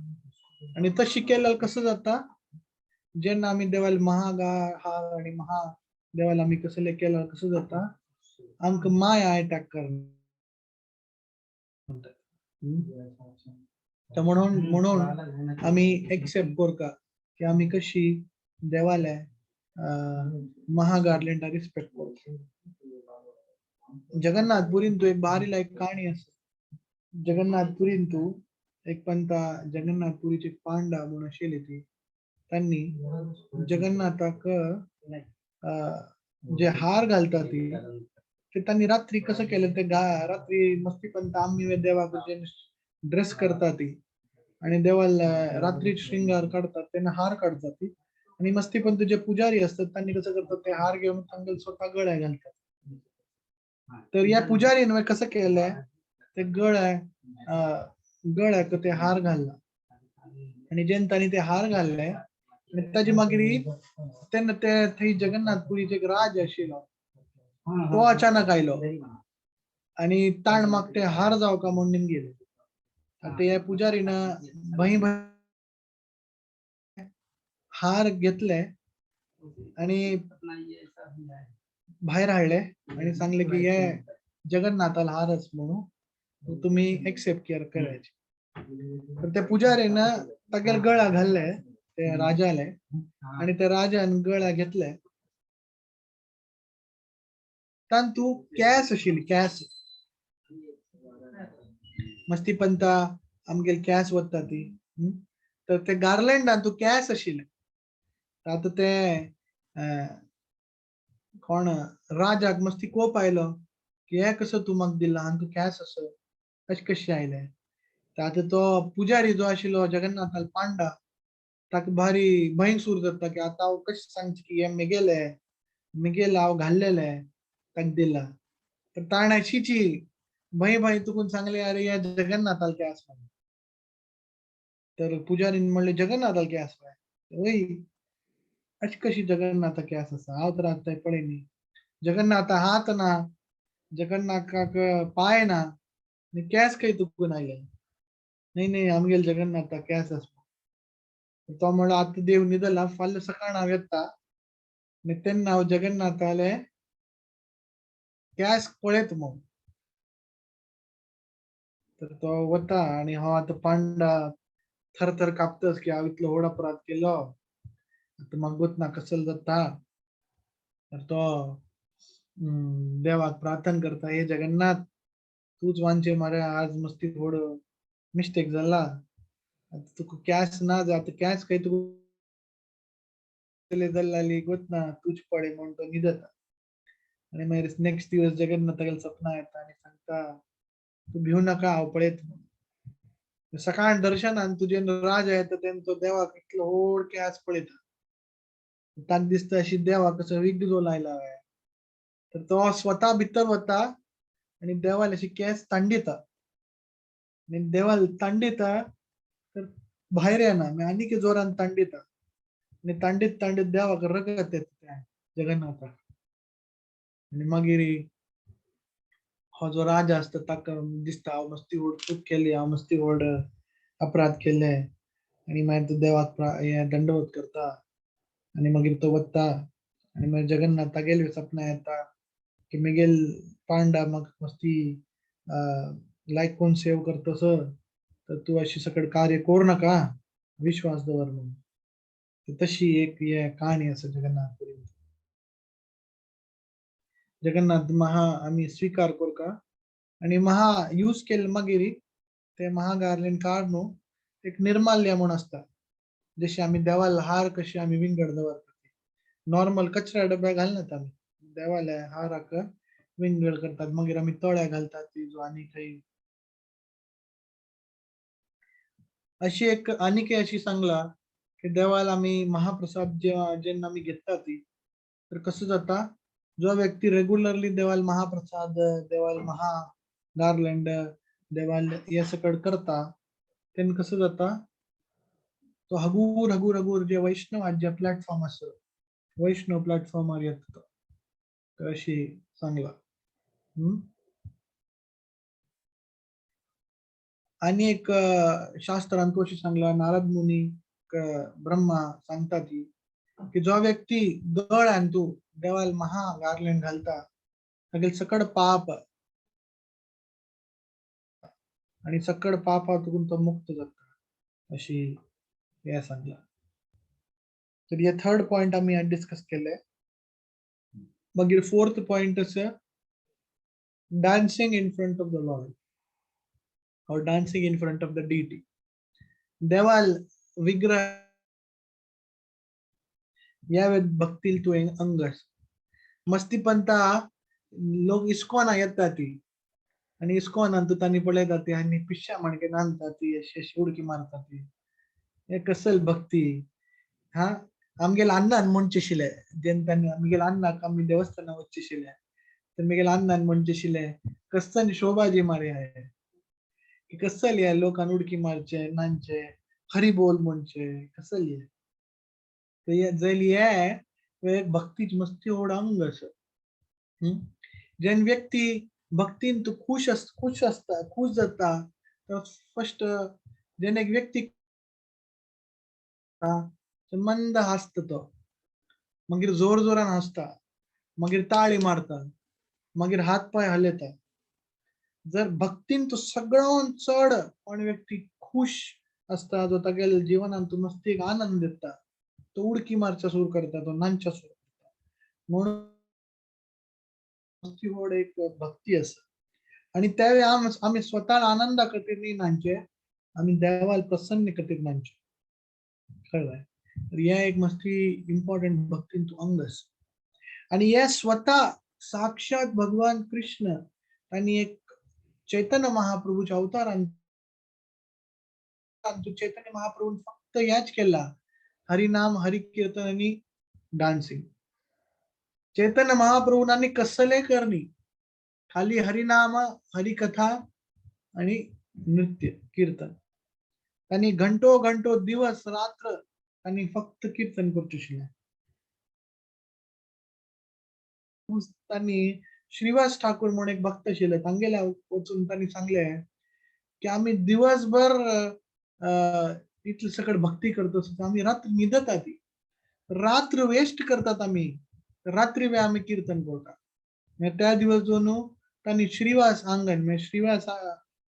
आणि तशी केल्यावर कसं जाता जेन्ना आम्ही देवाला महागा हार आणि महा देवाला आम्ही कसले केल्यावर कसं जाता आमकां माया अटॅक करना. तर म्हणून आम्ही एक्सेप्ट करता की आम्ही कशी देवाला महागार्लंडा रिस्पेक्ट करतो. जगन्नाथपुरीन तू एक बारीला एक कहाणी असते. जगन्नाथपुरीन तू एक पंता जगन्नाथपुरीचे पांडा म्हणून असेल ती त्यांनी जगन्नाथाक जे हार घालतात ते त्यांनी रात्री कसं केलं ते रात्री मस्ती पंत आम्ही देवाक ड्रेस करतात आणि देवाला रात्री श्रृंगार काढतात त्यांना हार काढतात आणि मस्ती पंत जे पुजारी असतात त्यांनी कसं करतात ते हार घेऊन तांगल स्वतः गळ्या घालतात. तर या पुजारीने कसं केलंय ते गळ्याक ते हार घालला आणि जेन्ना ते हार घालले आणि ताजी मागीर तेन्ना ते थंय जगन्नाथपुरीचे एक राज आशिल्लो तो अचानक आयलो आणि ताण माग ते हार जावका म्हणून गेले. आता या पुजारीनं भई हार घेतले आणि बाहेर हाडले आणि सांगले की हे जगन्नाथाला हारच म्हणून तुम्ही एक्सेप्ट केअर करायचे. तर त्या पुजारीनं तागेले गळा घालले ते राजाले आणि त्या राजान गळा घेतले तांतू कॅस आशिल्ली कॅस मस्ती पंता आमगेल कॅस वता ती तर ते गार्लंडान तू कॅस आशिल्ले. आता ते कोण राजाक मस्ती कोप आयलो की हे कसं तू म्हाका दिला आनी तू कॅस असो अशें कशें आयले. आता तो पुजारी जो आशिल्लो जगन्नाथाल पांडा ताका भारी भयसूर जाता की आता हांव कशें सांगचे की हे मिगेल हांव घाल्लेले ताका दिला. तर ताणे चिची भय तुकून सांगले अरे या जगन्नाथाल कॅस म्हणून. तर पुजारीन म्हणले जगन्नाथाल कॅस वय अशी कशी जगन्नाथ कॅस असा हांव तर आता पळयनी जगन्नाथ हात ना जगन्नाथाक पाय ना कॅस खंय तुकून आयले. नाही आमगेल जगन्नाथ कॅस आसा. तो म्हणलो आता देव न्हिदला फाल्यां सकाळ हांव येता आनी तेन्ना हांव जगन्नाथाले कॅस पळयत म्हणून. तर तो वता आणि हांव आता पांडा थरथर कापतस की हांव इतलो व्हड अपराध केलो आता म्हाका गोतना कसलो जाता. तर तो देवाक प्रार्थना करता, हे जगन्नाथ तूच वांचे मारे आज मस्ती थोडं मिस्टेक झाला, आता तुका कॅश ना जात कॅश काही तू दल्लाली गोतना तूच पडे म्हणून तो निदता. आणि मागीर नेक्स्ट दिवस जगन्नाथाला सपना येता आणि सांगता तू भिवू नका हांव पळयत म्हणून. सकाळ दर्शनान तुझे राज येता तेंचो देवाक इतलो व्हड कॅश पळयता. ताका दिसता अशी देवा कसो विग्गो लायला हांवें. तर तो स्वता भितर वता आणि देवाला अशी केस तांडिता आणि देवाला तांडिता तर भायर येना आनीक जोरान तांडिता आणि तांडीत तांडीत देवाक रगत येता जगन्नाथाक. आणि मागीर हो जो राजा असता ताका दिसता हांव मस्ती व्हड चूक केली, हांव मस्ती व्हड अपराध केले आणि मागीर तो देवाक दंडवत करता आणि मागीर तो वता आणि मागीर जगन्नाथागेले सपना येता की मिगेल पांडा म्हाका मस्ती लायक कोण सेव करतसर तर तू अशी सकट कार्य करू नका, विश्वास दवर म्हणून. तशी एक कहाणी आसा जगन्नाथ. जगन्नाथ महा आम्ही स्वीकार करू का आणि महा यूज केले मागीर ते महागारलेन काढून एक निर्माल्य म्हणून असता. जशी आम्ही देवाला हार कशी आम्ही विंगड दवरता, नॉर्मल कचरा डब्या घालनात आम्ही देवाला हाराक विंगड करतात, मागीर आम्ही तळ्या घालतात ती जो आणि काही अशी एक आनीक अशी सांगला की देवाला आम्ही महाप्रसाद जेन्ना आम्ही घेता ती तर कसं जाता, जो व्यक्ती रेग्युलरली देवाला महाप्रसाद देवाला महा गार्लंड देवाला हे सकट करता तेन कसं जाता, तो हगूर हगूर हगूर जे वैष्णव जे प्लॅटफॉर्म असत वैष्णव प्लॅटफॉर्मवर येत तर अशी सांगला. आणि एक शास्त्रांत कशी सांगला, नारद मुनी ब्रह्मा सांगता की जो व्यक्ती दळ्यान तू देवाला महा गार्लंड घालता तागेल सकड पाप आणि सकड पापातून तो मुक्त जाता अशी हे सांगला. तर हे थर्ड पॉइंट आम्ही डिस्कस केले. मागीर फोर्थ पॉइंट आसा dancing in front of the Lord or dancing in front of the deity. देवाल विग्रह या भक्तील तू अंगस मस्ती पंता लोक इस्कॉन येतात ती आणि इस्कॉन तू तांणी पळयता ती आणि पिश्या म्हणके नांदता ती अशी उडकी मारता ती हे कसल भक्ती. हा आमगेल अण्णान म्हणचेशिले जेन्ना आमगेल अण्णाक आमी देवस्थानाक वचचेशिले तर मगेल अण्णान म्हणचेशिले कसन शोभाजी मारे आहे की कसली आहे लोकांना उडकी मारचे नांचे हरी बोल म्हणचे कसली आहे जैली आहे भक्तीच मस्ती ओढ अंग अस. जेन व्यक्ती भक्तीन तू खुश असता खुश जाता तर फर्स्ट जेन एक व्यक्ती मंद हसत तो मागीर जोर जोरान हसता मागीर ताळी मारता मागीर हात पाय हलयता. जर भक्तीन तू सगळ्यान चढ पण व्यक्ती खुश असता जो तागेल जीवनान तू मस्ती एक आनंद देता तो उडकी मारचा सुरू करता तो नांचा सुरू करता म्हणून मस्ती होड एक भक्ती असा. आणि त्यावेळी आम्ही स्वतः आनंदा खातीर न्ही नांचे आम्ही देवाला प्रसन्न खातीर नांचे कळ्ळें. तर हे एक मस्ती इम्पॉर्टंट भक्तीन तू अंग आसा. आणि हे स्वतः साक्षात भगवान कृष्ण आणि एक चैतन्य महाप्रभूच्या अवतारान चैतन्य महाप्रभून फक्त याच केला हरिनाम हरि कीर्तन आणि डान्सिंग. चैतन्य महाप्रभूंनी कसले करणी खाली हरिनाम हरिकथा आणि नृत्य कीर्तन त्यांनी घंटो घंटो दिवस रात्र त्यांनी फक्त कीर्तन करचेशिले. त्यांनी श्रीवास ठाकूर म्हणून एक भक्त आशिल्ले तांगेल्या वचून त्यांनी सांगले की आम्ही दिवसभर इतले सकट भक्ती करतो आम्ही रात्र न्हिदता ती रात्र वेस्ट करतात आम्ही रात्री वेळ आम्ही कीर्तन करता. त्या दिवस जो न्हू त्यांनी श्रीवास आंगण म्हणजे श्रीवास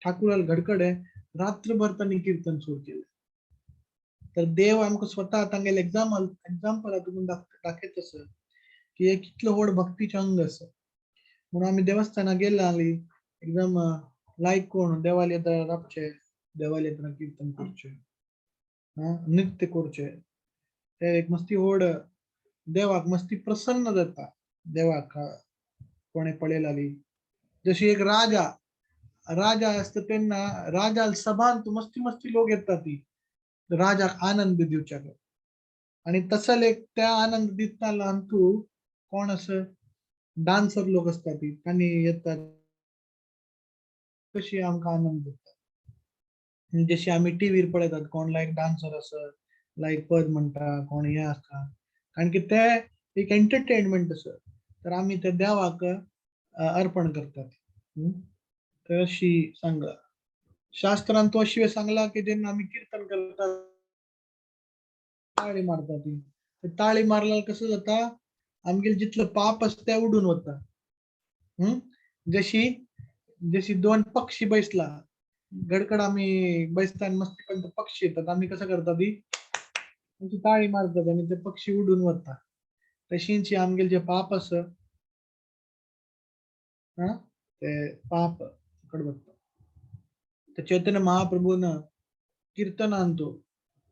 ठाकूर घडकडे रात्रभर त्यांनी कीर्तन सुरू केले. तर देव आमकां स्वतः तांगेले एक्झाम्पल दाखयत आसा की एक कितलो व्हड भक्तीचें अंग आसा. म्हणून आम्ही देवस्थानात गेला आली एकदम लायक कोण देवाला येता राबचे देवाला येताना कीर्तन करचे नृत्य करचे ते एक मस्ती ओढ देवाक मस्ती प्रसन्न जाता देवाक कोणे पळेल आली जशी एक राजा राजा असतं त्यांना राजा सभान तू मस्ती मस्ती लोक येतात ती राजाक आनंद दिवच्या आणि तसं एक त्या आनंद दिसताना तू कोण असं डान्सर लोक असतात ती त्यांनी येतात कशी आमका आनंद देतात जशी आम्ही टीव्हीर पळयतात कोण लाईक डान्सर असं लाईक पद म्हणता कोण हे असता कारण की ते एक एंटरटेनमेंट असं तर आम्ही त्या देवाक अर्पण करतात तर अशी सांगा शास्त्रांत तो अशी सांगला की जेव्हा आम्ही कीर्तन करतात टाळी मारतात ती टाळी मारल्यावर कसं जाता आमगे जिथलं पाप असतं उडून होता जशी जशी दोन पक्षी बैसला गडकड आम्ही बैसताना मस्ती पण पक्षी येतात आम्ही कसं करतात ती टाळी मारतात आणि ते पक्षी उडून वतात तशींची आमगेल जे पाप असं ते पाप कडबत तर चैतन्य महाप्रभून कीर्तन आणतो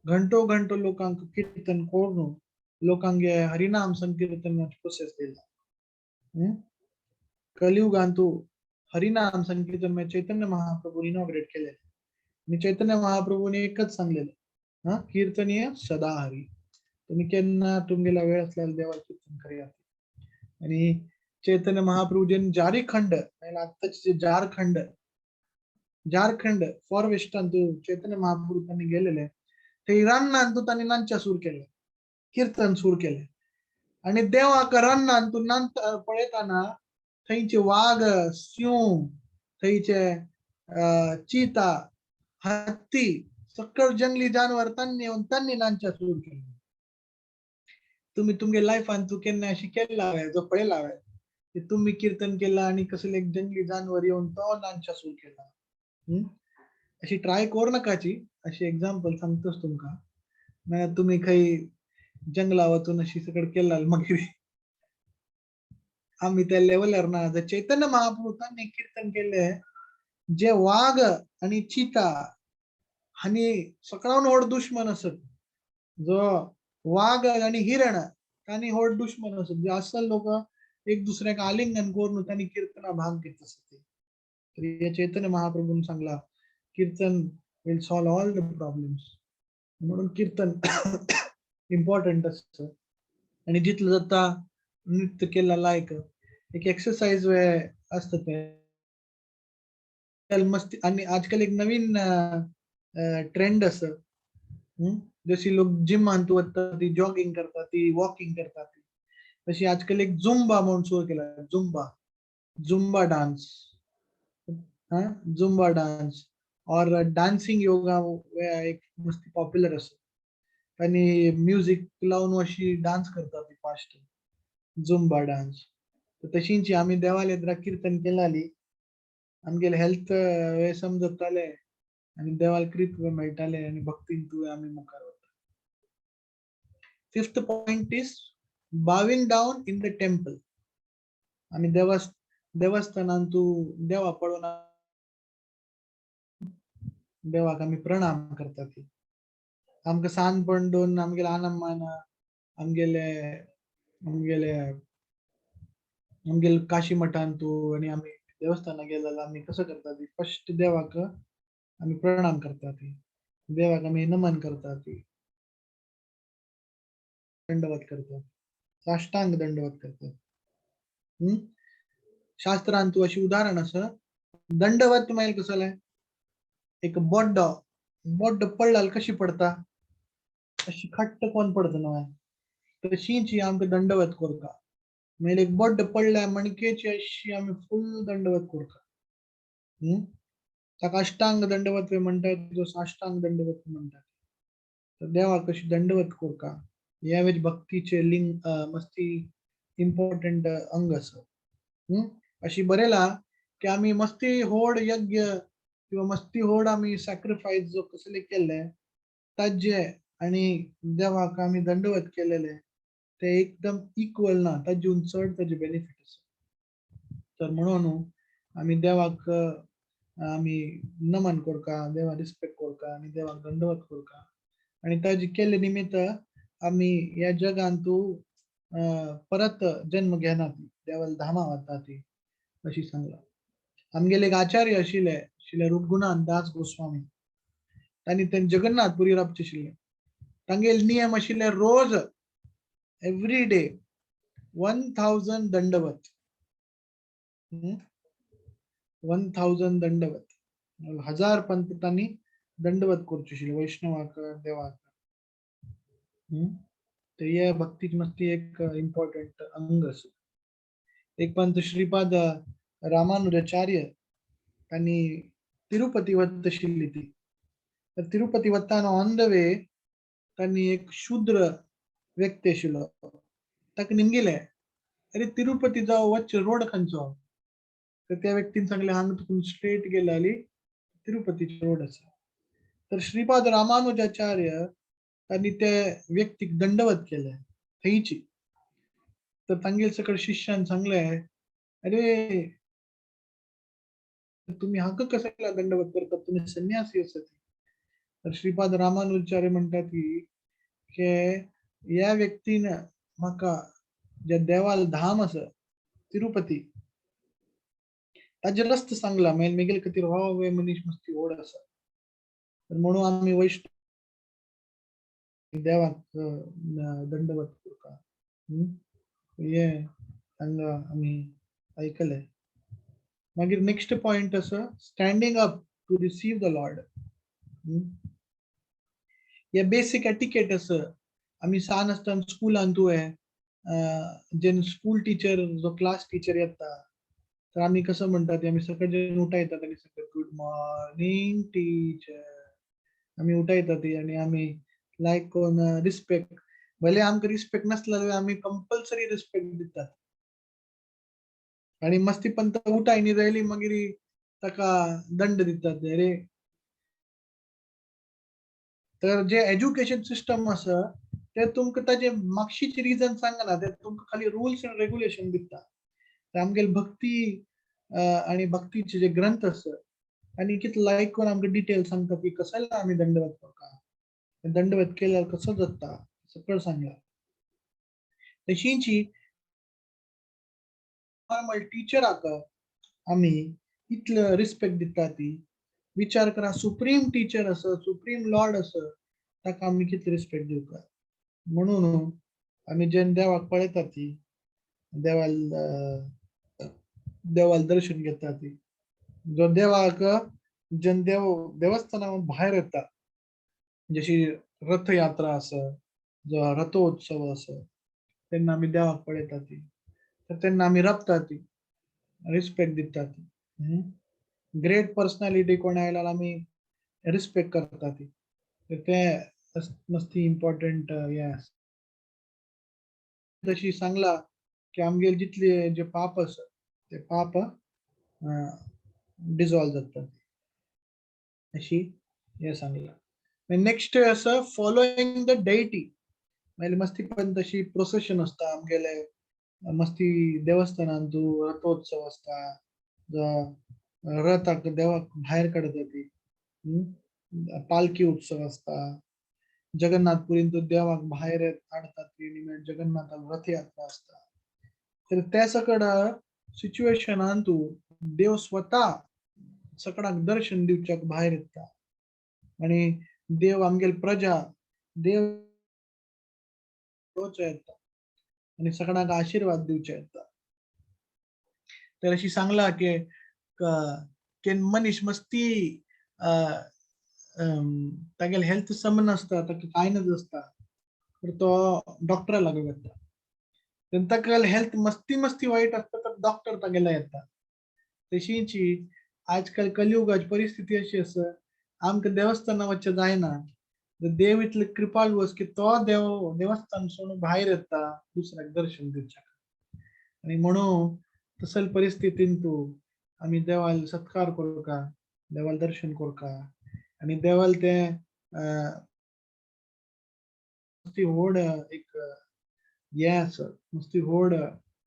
घंटो घंटो लोकांक कीर्तन करून लोकांगे हरिनाम संकीर्तनाची प्रोसेस दिला कलियुगांतू हरिनाम संकीर्तन में चैतन्य महाप्रभू इनॉग्रेट केले आणि चैतन्य महाप्रभूने एकच सांगलेलं कीर्तनीय सदा हरी तुम्ही केन्ना तुमगेला वेळ असल्याला देवा कीर्तन करूया आणि चैतन्य महाप्रभू जे जारी खंड आत्ताचे झारखंड फॉर वेस्टर्न तू चैतन्य महाप्रभू त्यांनी गेलेले ते इराण तू त्यांनी नांच्या सूर केले कीर्तन सूर केले आणि देवाक रन्नान तू नंत पळयताना थंयचे वाघ सिंह थंयचे चीता हत्ती सकळ जंगली जानवर त्यांनी येऊन त्यांनी नांच्या सूर केले तुम्ही तुमगे लाईफान तू केन्ना अशी केला जो पळयला की तुम्ही कीर्तन केला आणि कसले एक जंगली जानवर येऊन तो नांच्या सूर केला अशी ट्राय करू नकाची अशी एक्झाम्पल सांगतोस तुमका नाही तुम्ही काही जंगला वचून अशी सगळं केला मग आम्ही त्या लेवलवर ना जर चैतन्य महाप्रभूंनी कीर्तन केले जे वाघ आणि चिता आणि सकाळून होड दुश्मन असत जो वाघ आणि हिरण त्यांनी होड दुश्मन असत जे असल लोक एक दुसऱ्याक आलिंगन करून त्यांनी कीर्तना भाग घेत असते तर या चैतन्य महाप्रभून सांगला kirtan will solve all the problems म्हणून कीर्तन इम्पॉर्टंट असतं आणि जिथलं जाता नृत्य केला लायक एक एक्सरसाइज वे असतं ते मस्ती आणि आजकाल एक नवीन ट्रेंड असं जशी लोक जिम आणतो ती जॉगिंग करतात ती वॉकिंग करतात तशी आजकाल एक झुंबा म्हणून सुरू केला झुंबा डान्स झुंबा डान्स और डान्सिंग योगा एक मस्त पॉप्युलर असतो आणि म्युझिक लावून अशी डान्स करतात फास्ट झुंबा डान्स तशींची आम्ही देवालयात कीर्तन केलाली आमगेले हेल्थ वे समजत आले आणि देवाला कृत्य मेळटाले आणि भक्तीन तुवे आम्ही मुखार वता fifth point is bowing down in the temple आम्ही देवस्थानान तू देवा पळून देवाक आम्ही प्रणाम करतात आमका सांजपण दोन आमगेले आनंदमान आमगेले आमगेले आमगेले काशी मठान तू आणि आम्ही देवस्थानात गेलेला आम्ही कसं करतात फर्स्ट देवाक आम्ही प्रणाम करतात देवाक आम्ही नमन करतात दंडवत करतात साष्टांग दंडवत करतात शास्त्रांत तू अशी उदाहरण असं दंडवत माहिती कसं एक बोड्ड पडलाल कशी पडता अशी खट्ट कोण पडत ना तशीची आमका दंडवत करता म्हणजे एक बोड्ड पडल्या मणकेची अशी आम्ही फुल दंडवत करता ताका अष्टांग दंडवत म्हणतात जो साष्टांग दंडवत म्हणतात तर देवा कशी दंडवत करता यावेळी भक्तीचे लिंग मस्ती इम्पॉर्टंट अंग असं अशी बरेला की आम्ही मस्ती होड यज्ञ किंवा मस्ती होड आम्ही सॅक्रिफाईस जो कसले केले ताजे आणि देवाक आम्ही दंडवत केलेले ते एकदम इक्वल ना ताजेऊन चढ ताजे बेनिफिट तर म्हणून आम्ही देवाक आम्ही नमन करका, देवा रिस्पेक्ट करका आणि देवाक दंडवत करका आणि ताजी केले निमित्त आम्ही या जगांतू परत जन्म घेणार देवाला धामा वाटता ती अशी सांगला. आमगेले एक आचार्य आशिल्ले रूपगुणान दास गोस्वामी तांणी ते जगन्नाथपुरी रावचे आशिल्ले. तांगेले नियम आशिल्ले रोज एव्हरी डे 1000 दंडवत 1000 दंडवत 1000 पंत तांणी दंडवत करचे आशिल्ले वैष्णवाक देवाक. तर ये भक्तीक मस्ती एक इम्पॉर्टंट अंग आसा. एक पंत श्रीपाद रामानुजाचार्य तांणी तिरुपती वत आशिल्ली ती. तर तिरुपती वताना ऑन द वे तांणी एक शूद्र व्यक्ती आशिल्लो ताका निमगेले अरे तिरुपती जाऊ वच्चे रोड खंयचो. तर त्या व्यक्तीन सांगले हांगा तुकून स्ट्रेट गेला आली तिरुपतीचे रोड आसा. तर श्रीपाद रामानुजाचार्य तांणी त्या व्यक्तीक दंडवत केले थंयची. तर तांगेल सकळ शिष्यान सांगले अरे तुम्ही हाका कशाला दंडवत करतात, तुम्ही संन्यासी आसात. तर श्रीपाद रामानुजाचार्य म्हणतात की या व्यक्तीन म्हाका जे देवाल धाम आसा तिरुपती ताजे रस्तो सांगला मेगेल खातीर हो वे मनीस मस्ती व्हड आसा. तर म्हणून आम्ही वैष्णव देवाक दंडवत करता. ये हांगा आम्ही ऐकले. मागीर नेक्स्ट पॉइंट आसा standing up to receive the lord. ये बेसिक एटिकेट आसा. आम्ही सान आसतना स्कुलान तुवें जे स्कूल टीचर जो क्लास टीचर येता तर आम्ही कसं म्हणतात आम्ही सकाळी उठा येतात आणि सगळे गुड मॉर्निंग टीचर आम्ही उठा येतात आणि आम्ही लायक कोण रिस्पेक्ट भले आमकां रिस्पेक्ट नसला जाल्यार आम्ही कंपल्सरी रिस्पेक्ट दितात आणि मस्ती पण उठाय न्ही जायली मागीर ताका दंड दितात. अरे तर जे एज्युकेशन सिस्टम आसा ते तुमकां ताजे मागशीचे रिजन सांगना, ते तुमकां खाली रुल्स अँड रेग्युलेशन दिता. तर आमगेल भक्ती आणि भक्तीचे जे ग्रंथ आसा आणि कितले लायक कोण आमकां डिटेल सांगता की कशाला आम्ही दंडवत करता, दंडवत केल्यार कसो जाता सगळं सांगला. तशीची नॉर्मल टीचराक आम्ही इतलं रिस्पेक्ट दिता ती विचार करा. सुप्रीम टीचर आसा, सुप्रीम लॉर्ड आसा, ताका आम्ही कितले रिस्पेक्ट दिवका. म्हणून आम्ही जेन्ना देवाक पळयता ती देवाल दर्शन घेता ती जो देवाक जेन्ना देवस्थानांत भायर येता जशी रथयात्रा आसा, जो रथोत्सव आसा तेन्ना आमी देवाक पळयता ती. तर तेन्ना आमी रपता ती रिस्पेक्ट दिता ती. ग्रेट पर्सनॅलिटी कोण आयल्यार आमी रिस्पेक्ट करता ती. तर ते मस्ती इम्पॉर्टंट हे आसा. तशी सांगला की आमगेले जितले जे पाप आसा ते पाप डिसॉल्व जातात अशी हे सांगला. नेक्स्ट आसा फॉलोइंग द डेटी. मागीर मस्ती पण तशी प्रोसेशन असता आमगेले मस्ती देवस्थानांत रथोत्सव असता रथाक देवाक भायर काडता ती. पालखी उत्सव असता जगन्नाथपुरीन देवाक भायर काडतात ती जगन्नाथाक रथयात्रा असता. तर त्या सकड सिच्युएशनान देव स्वता सकडाक दर्शन दिवच्याक भायर येता आणि देव आमगेल प्रजा देव येता आणि सगळ्यांक आशीर्वाद दिवचे येता. तर अशी सांगला की मनीस मस्ती तागेले हेल्थ समन आसता ताका कांय नसता तर तो डॉक्टरा लागीं वता. ताका हेल्थ मस्ती वायट आसता तर डॉक्टर तागेला येता. तशीची आजकाल कलियुगाची परिस्थिती अशी आसा आमकां देवस्थाना वचचे जायना. देव इतले कृपाळू आसा की तो देवस्थान सोडून भायर येता दुसऱ्याक दर्शन दिवच्याक. आणि म्हणून तसल परिस्थितीन आमी देवाल सत्कार करता, देवाल दर्शन करता आणि देवाल ते मस्ती व्हड एक हे आसा, मस्ती व्हड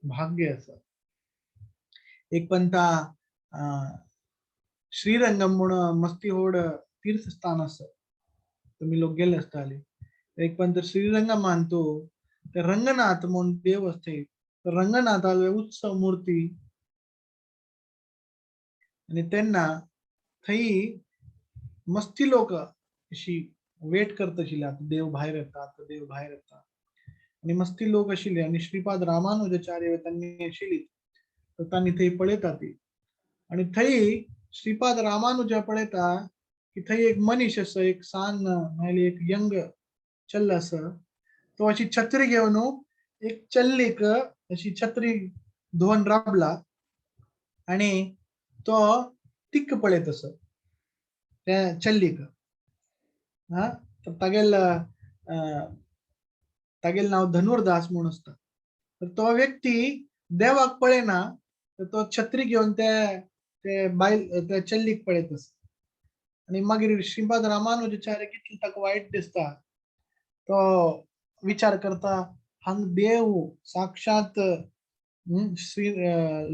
भाग्य आसा. एक पंता श्रीरंगम म्हणून मस्ती होड तीर्थस्थान असं तुम्ही लोक गेले असताले. एक पंत श्रीरंगम मानतो ते रंगनाथ म्हणून देव असते. रंगनाथाला उत्सव मूर्ती आणि त्यांना थंय मस्ती लोक अशी वेट करत आशिल्ली आता देव भायर येतात देव भायर येतात आणि मस्ती लोक आशिल्ले आणि श्रीपाद रामानुजाचार्य त्यांनी आशिल्ली तर त्यांनी थंय पळयता ती आणि थंय श्रीपाद रामानुजा पळयता की थंय एक मनीस असं एक सान नाल्यार एक यंग चल्ल असं तो अशी छत्री घेऊन एक चल्लीक अशी छत्री धुवन राबला आणि तो तिक्क पळयत असं त्या चल्लीक हा तर तागेल नाव धनुर्दास म्हणून असता. तर तो व्यक्ती देवाक पळयना तर तो छत्री घेऊन ते बायल त्या चल्लीक पळयत असता. आणि मागीर श्रीपाद रामानुजाचार्य कितले ताका वाईट दिसता तो विचार करता हांग देव साक्षात श्री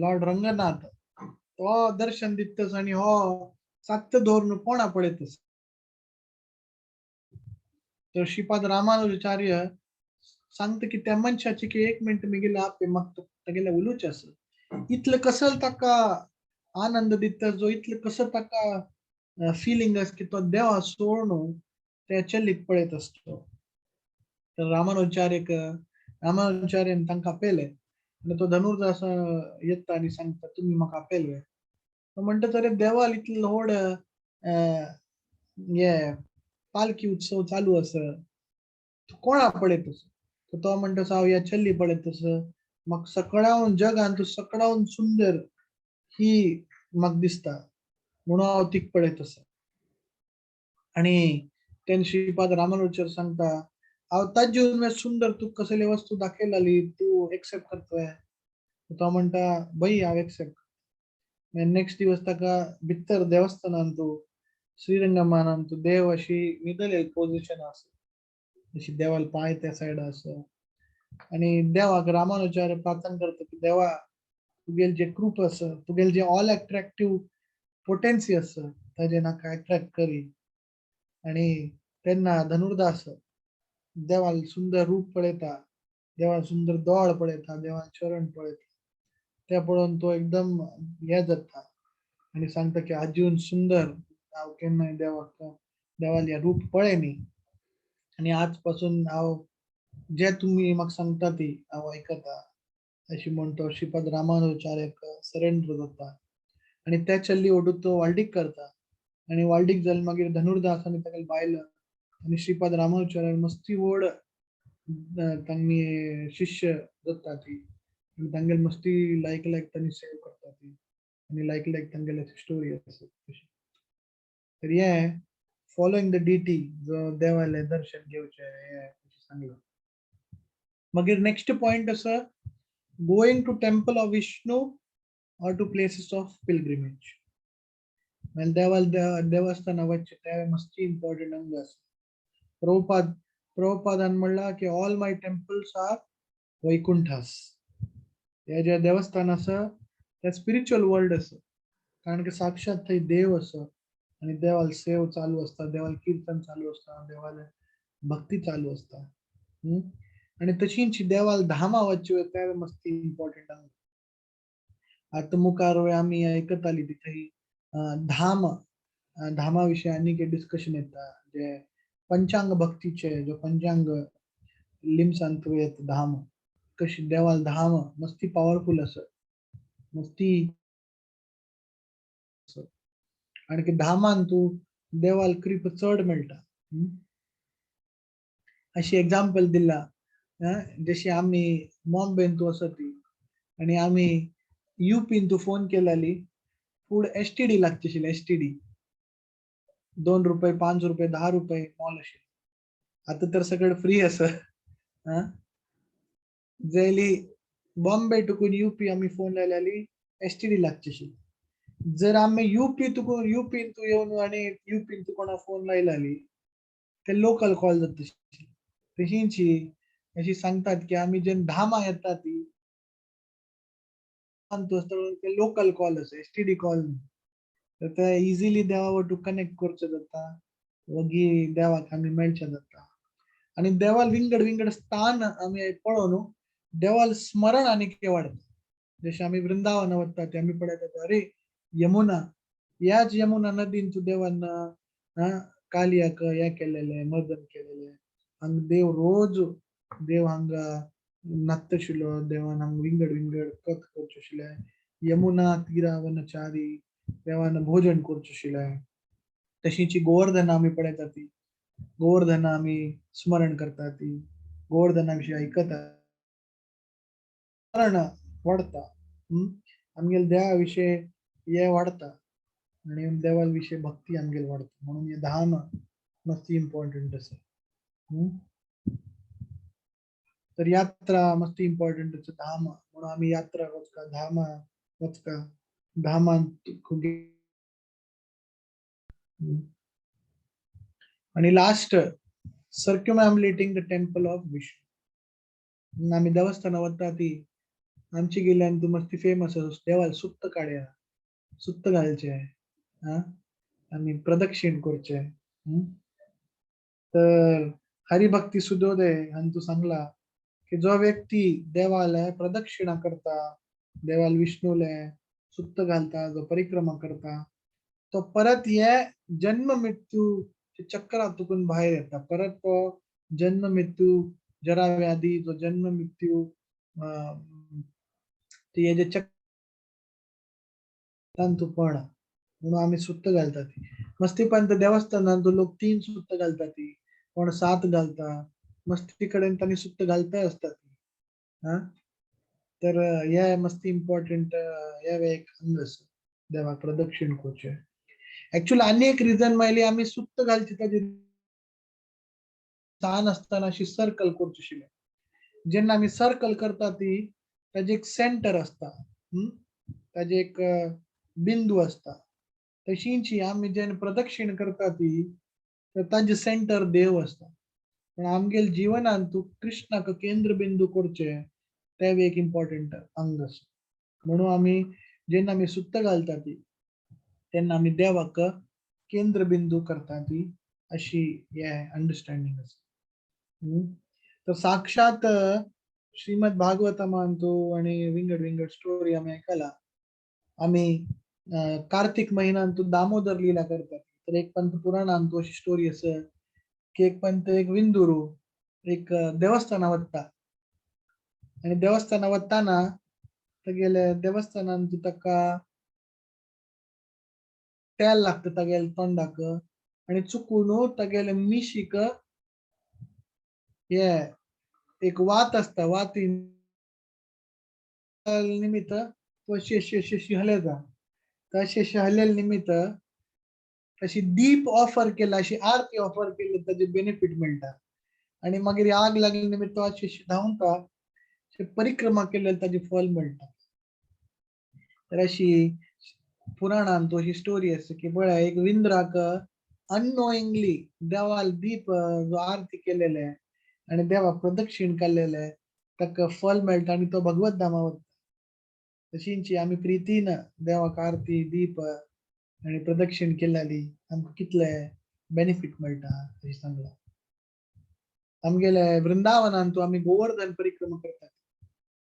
लॉर्ड रंगनाथ तो दर्शन दितस आणि हो साक्त धोरण कोणा पळयतस. तर श्रीपाद रामानुजाचार्य सांगता की त्या मनशाची की एक मिनिट मी गेला आपले मग तागेले उलूच असं इतलं कसं ताका आनंद दिता जो इतलं कसं ताका फिलिंग अस की तो देवा सोडून त्या चल्लीक पळयत असतो. तर रामानुजाचार्यान तांकां आपयले आणि तो धनुर्दास येता आणि सांगता तुम्ही म्हाका आपयले. तो म्हणटा तरी देवाल इतलो व्हड हे पालखी उत्सव चालू असं कोणा पळयत असं तर तो म्हणटा हांव ह्या चल्ली पळयत असं म्हाका सकळावून जगांत सकळावून सुंदर ही म्हाका दिसता म्हणून हांव तीक पळयत असं. आणि तेन श्रीपाद रामानुजर सांगता हांव ताजेवन सुंदर तू कसले वस्तू दाखयलाली तू एक्सेप्ट करतोय. तो म्हणटा बाई हांव एक्सेप्ट. नेक्स्ट दिवस ताका भितर देवस्थानान तू श्रीरंगमानान तू देव अशी न्हिदलेली पोझिशन आसा अशी देवाल पाय त्या सायडा असं आणि देवाक रामानुचार्य प्रार्थना करता की देवा तुगेल जे कृप असं तुगेल जे ऑल अट्रॅक्टिव्ह पोटेन्सी असं ताजे नाका अट्रॅक्ट करी. आणि तेन्ना धनुर्दास देवाल सुंदर रूप पळयता देवाल सुंदर दोळ पळयता देवाल चरण पळयता त्या पळोवन तो एकदम हे जाता आणि सांगता की आजून सुंदर हांव केन्नाय देवाल हे रूप पळयनी आणि आजपासून हांव जे तुम्ही म्हाका सांगता ती हांव आयकता अशी म्हणतो श्रीपाद रामानुजाचार्याक सरेंडर जाता आणि त्या चल्ली ओडून तो वाल्डीक करता आणि वाल्डीक जाले मागीर धनुर्दास आनी तागेले बायल आणि श्रीपाद रामानुजाचार्य मस्ती व्हड तांणी शिष्य जाता ती आणि तांगेल मस्ती लायक तांणी सेव करता ती आणि लायक तांगेले स्टोरी आसा तशी. तर हे फॉलोइंग द डीटी जो देवाले दर्शन घेवचे हे सांगलो. मागीर नेक्स्ट पॉइंट आसा going to temple of Vishnu or to places of pilgrimage. देवाल देवस्थाना वचचे ते मस्ती इम्पॉर्टंट अंग आसा. प्रभुपादान म्हणला की ऑल माय टेम्पल्स आर वैकुंठास. हे जे देवस्थान आसा ते स्पिरिच्युअल वर्ल्ड आसा कारण की साक्षात थंय देव आसा आणि देवाल सेव चालू असता देवाल कीर्तन चालू असता देवाल भक्ती चालू असता. आणि तशींच देवाल धामा वचचे ते मस्ती इम्पॉर्टंट अंग. आता मुखार आम्ही ऐकताली तिथे धामाविषयी अनेक डिस्कशन येता जे पंचांग भक्तीचे जो पंचांग लिम सांगतो येत धाम कशी देवाल धाम मस्ती पॉवरफुल असं मस्ती आणि धामान तू देवाल कृप चढ मेळटा अशी एक्झाम्पल दिला. जशी आम्ही बॉम्बेन तू असं ती आणि आम्ही यूपीन तू फोन केलाली फूड एसटीडी लागते एसटीडी ₹2 ₹5 ₹10 मॉल असे आता तर सगळं फ्री असं जैली बॉम्बे टुकून यूपी आम्ही फोन लायलाली एसटीडी लागते. जर आम्ही यूपी तुकून यूपीन तू येऊन आणि यूपीन तू कोणा फोन लायलाली ते लोकल कॉल जात तशींची अशी सांगतात की आम्ही जे धामा येतात ती ते लोकल कॉल असे एसटीडी कॉल तर ते इझिली देवावर टू कनेक्ट करचे जाता वगी देवाक आम्ही मेळचे जाता आणि देवाल विंगड विंगड स्थान आम्ही पळोवन देवाल स्मरण आणि वाढत जसे आम्ही वृंदावन वता ते आम्ही पळयतात अरे यमुना याच यमुना नदीन तू देवांना कालियाक हे केलेले मर्दन केलेले आणि देव रोज देव हांगा नाचशिलो देवान हांगा विंगड विंगड कथ करचशिले यमुना तीरावनचारी देवान भोजन करचशिले तशीची गोवर्धन आम्ही पळयता ती गोवर्धन आम्ही स्मरण करता ती गोवर्धनाविषयी ऐकता स्मरण वाढता आमगेल देवा विषय हे वाढता आणि देवाविषयी भक्ती आमगेल वाढता म्हणून हे धाम मस्त इम्पॉर्टंट असे तर यात्रा मस्त इम्पॉर्टंट असे धाम म्हणून आम्ही यात्रा वचका धाम वचका धामांत आणि last circumambulating the temple of Vishnu आम्ही देवस्थान वता ती आमची गेल्यान तू मस्ती फेमस देवाल सुत्त काढया सुत्त घालचे आणि प्रदक्षिण करचे तर हरिभक्ती सुधोदय आणि तू सांगला की जो व्यक्ती देवाला प्रदक्षिणा करता देवाल विष्णूले सुत्त घालता जो परिक्रमा करता तो परत ये जन्म मृत्यू चक्रातून बाहेर येता परत तो जन्म मृत्यू जरा व्याधी जो जन्म मृत्यू ते जे तू पण म्हणून आम्ही सुत्त घालता ती मस्ती पण देवस्थानात लोक 3 सुत्त घालता ती कोण 7 घालता मस्ती कडेन त्यांनी सुत्त घालता असतात तर या मस्ती इम्पॉर्टंट या एक अंग देवा प्रदक्षिण करचे ऍक्च्युअली आनी एक रिझन मायली आम्ही सुत्त घालची ताजी ल्हान असताना अशी सर्कल करची जेन्ना आम्ही सर्कल करता ती ताजे एक सेंटर असता ताजे एक बिंदू असता तशींची आम्ही जेन्ना प्रदक्षिण करता ती तर ताजे सेंटर देव असता पण आमगेल जीवनात तू कृष्णाक केंद्र बिंदू करचे ते एक इम्पॉर्टंट अंग म्हणून आम्ही जेन्ना आम्ही सुत्त घालता ती तेन्ना आम्ही देवाक केंद्र बिंदू करता ती अशी अंडरस्टँडिंग तर साक्षात श्रीमद भागवतमान तो आणि विंगड विंगड स्टोरी आम्ही ऐकला आम्ही कार्तिक महिन्यात दामोदर लीला करतात तर एक पंत पुराणात तो अशी स्टोरी असं की एक पंत एक विंदुरू एक देवस्थाना वता आणि देवस्थाना वताना तेगेले देवस्थानात ताका तेल लागतं तागेले तोंडाक आणि चुकून तागेले मिशीक हे एक वात असता वाती निमित्त तो अशी हलयता तशी हलेल निमित्त अशी दीप ऑफर केला अशी आरती ऑफर केली त्याचे बेनिफिट मिळतात आणि मागीर आग लागले निमित्त अशी धावता परिक्रमा केलेलं ताजे फल मिळतात तर अशी पुराणात तो ही स्टोरी असते की बळा एक विंद्राक अननोइंगली देवाल दीप जो आरती केलेले आणि देवा प्रदक्षिण केलेले ताका फल मेळटा आणि तो भगवत धामावत तशींची आम्ही प्रीतीन देवाक आरती दीप आणि प्रदक्षिण केलेली आमकां कितले बेनिफिट मेळटा हे सांगला आमगेले वृंदावनात आम्ही गोवर्धन परिक्रमा करतात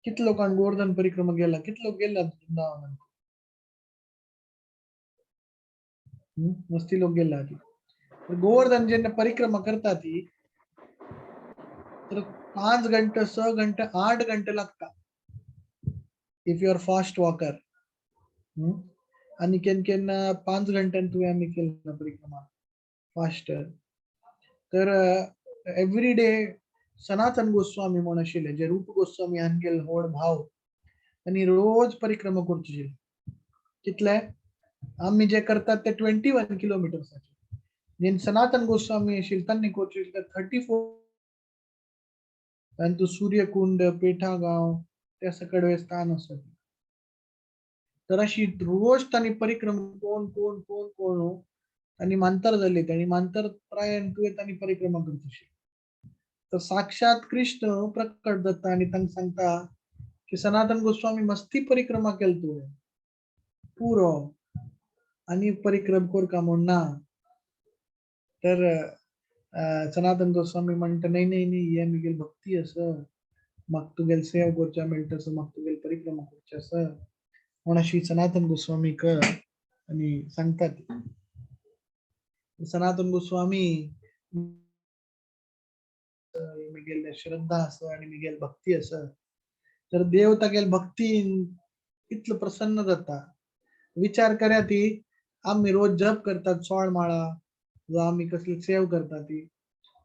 कितले लोकांक गोवर्धन परिक्रमा गेला कितले लोक गेला वृंदावनात मस्ती लोक गेला गोवर्धन जेन्ना परिक्रमा करता ती तर 5 घंटे 6 घंटे 8 घंटे लागता if you are fast walker आणि केन्ना 5 घंट्यान तुवें आमी केला परिक्रमा फास्ट तर एवरी डे सनातन गोस्वामी म्हण आशिल्ले जे रूप गोस्वामी हांगेल व्हड भाव आणि रोज परिक्रमा करची कितले आम्ही जे करतात ते 21 किलोमीटर जे सनातन गोस्वामी आशिल्ले तांणी करचे 34 आणि तो सूर्यकुंड पेठागांव त्या सकड स्थान असत तर अशी रोज तांणी परिक्रमा कोण कोण कोण कोण आणि मांतर झाले त्यांनी मांतर प्रायण तुवें तांणी परिक्रमा करची तर साक्षात कृष्ण प्रकट जाता आणि तांकां सांगता की की सनातन गोस्वामी मस्ती परिक्रमा केलतो पुरो आणि परिक्रम कोर का म्हणना तर सनातन गोस्वामी म्हणत नाही नाही नाही हे मिगेल भक्ती असं मग तुगेल सेव गोरच्या मिळत मग तुगेल परिक्रमा करच्या असं म्हणशी सनातन गोस्वामी कर आणि सांगतात सनातन गोस्वामी मिगेल श्रद्धा असं आणि मिगेल भक्ती असं तर देव तागेल भक्ती इतलं प्रसन्न जाता विचार करा ती आम्ही रोज जप करतात 16 माळा जो आम्ही कसली सेव करतात ती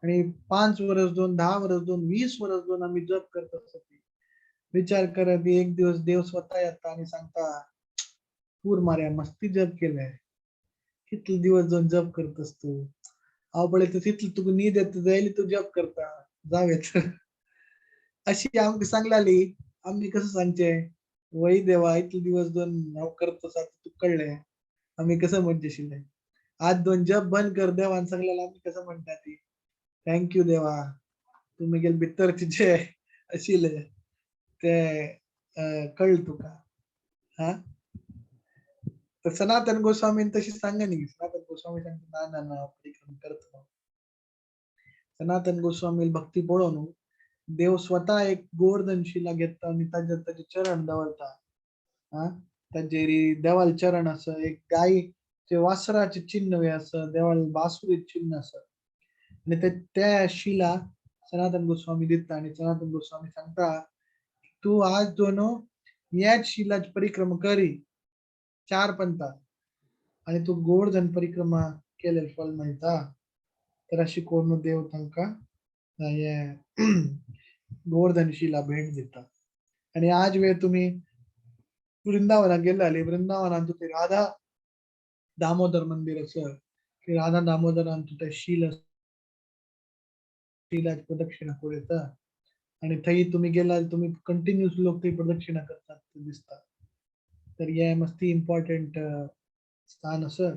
आणि 5 वर्ष दोन 10 वर्ष दोन 20 वर्ष दोन आम्ही जप करत असतो विचार करा ती एक दिवस देव स्वतः येता आणि सांगता पूर मार्या मस्ती जप केलाय किती दिवस दोन जप करत असतो आवडे तर तिथलं तू नीद येत जाईल तू जप करता जावेत अशी आमची सांगलाली आम्ही कसं सांगचे वही देवा इतले दिवस दोन नाव करत तू कळलंय आम्ही कसं म्हणजेशील आज दोन जप बंद कर देवा सांगलेला आम्ही कसं म्हणतात ती थँक्यू देवा तुम्ही गेल भितरचे जे अशिल ते कळल तुका हा तर सनातन गोस्वामी तशी सांगा नाही सनातन गोस्वामी सांगतो ना ना परिक्रम करतो सनातन गोस्वामी भक्ती पळवून देव स्वतः एक गोवर्धन शिला घेता आणि त्याचे चरण दवलता हा त्याचे देवाल चरण असं एक गायीचे वासराचे चिन्ह असं देवाल बासुरी चिन्ह असं आणि त्या शिला सनातन गोस्वामी देता आणि सनातन गोस्वामी सांगता तू आज दोन याच शिलाची परिक्रमा करी 4 पंथा आणि तू गोवर्धन परिक्रमा केलेलं फल मिळता तर अशी कोण देव तांका गोवर्धन शिला भेट देतात आणि आज वेळ तुम्ही वृंदावनात गेले वृंदावनात ते राधा दामोदर मंदिर असं की राधा दामोदरांत त्या शिलाची प्रदक्षिणा करू येतात आणि थंय तुम्ही गेला तुम्ही कंटिन्यूस लोक ते प्रदक्षिणा करतात दिसतात तर या मस्ती इम्पॉर्टंट स्थान असं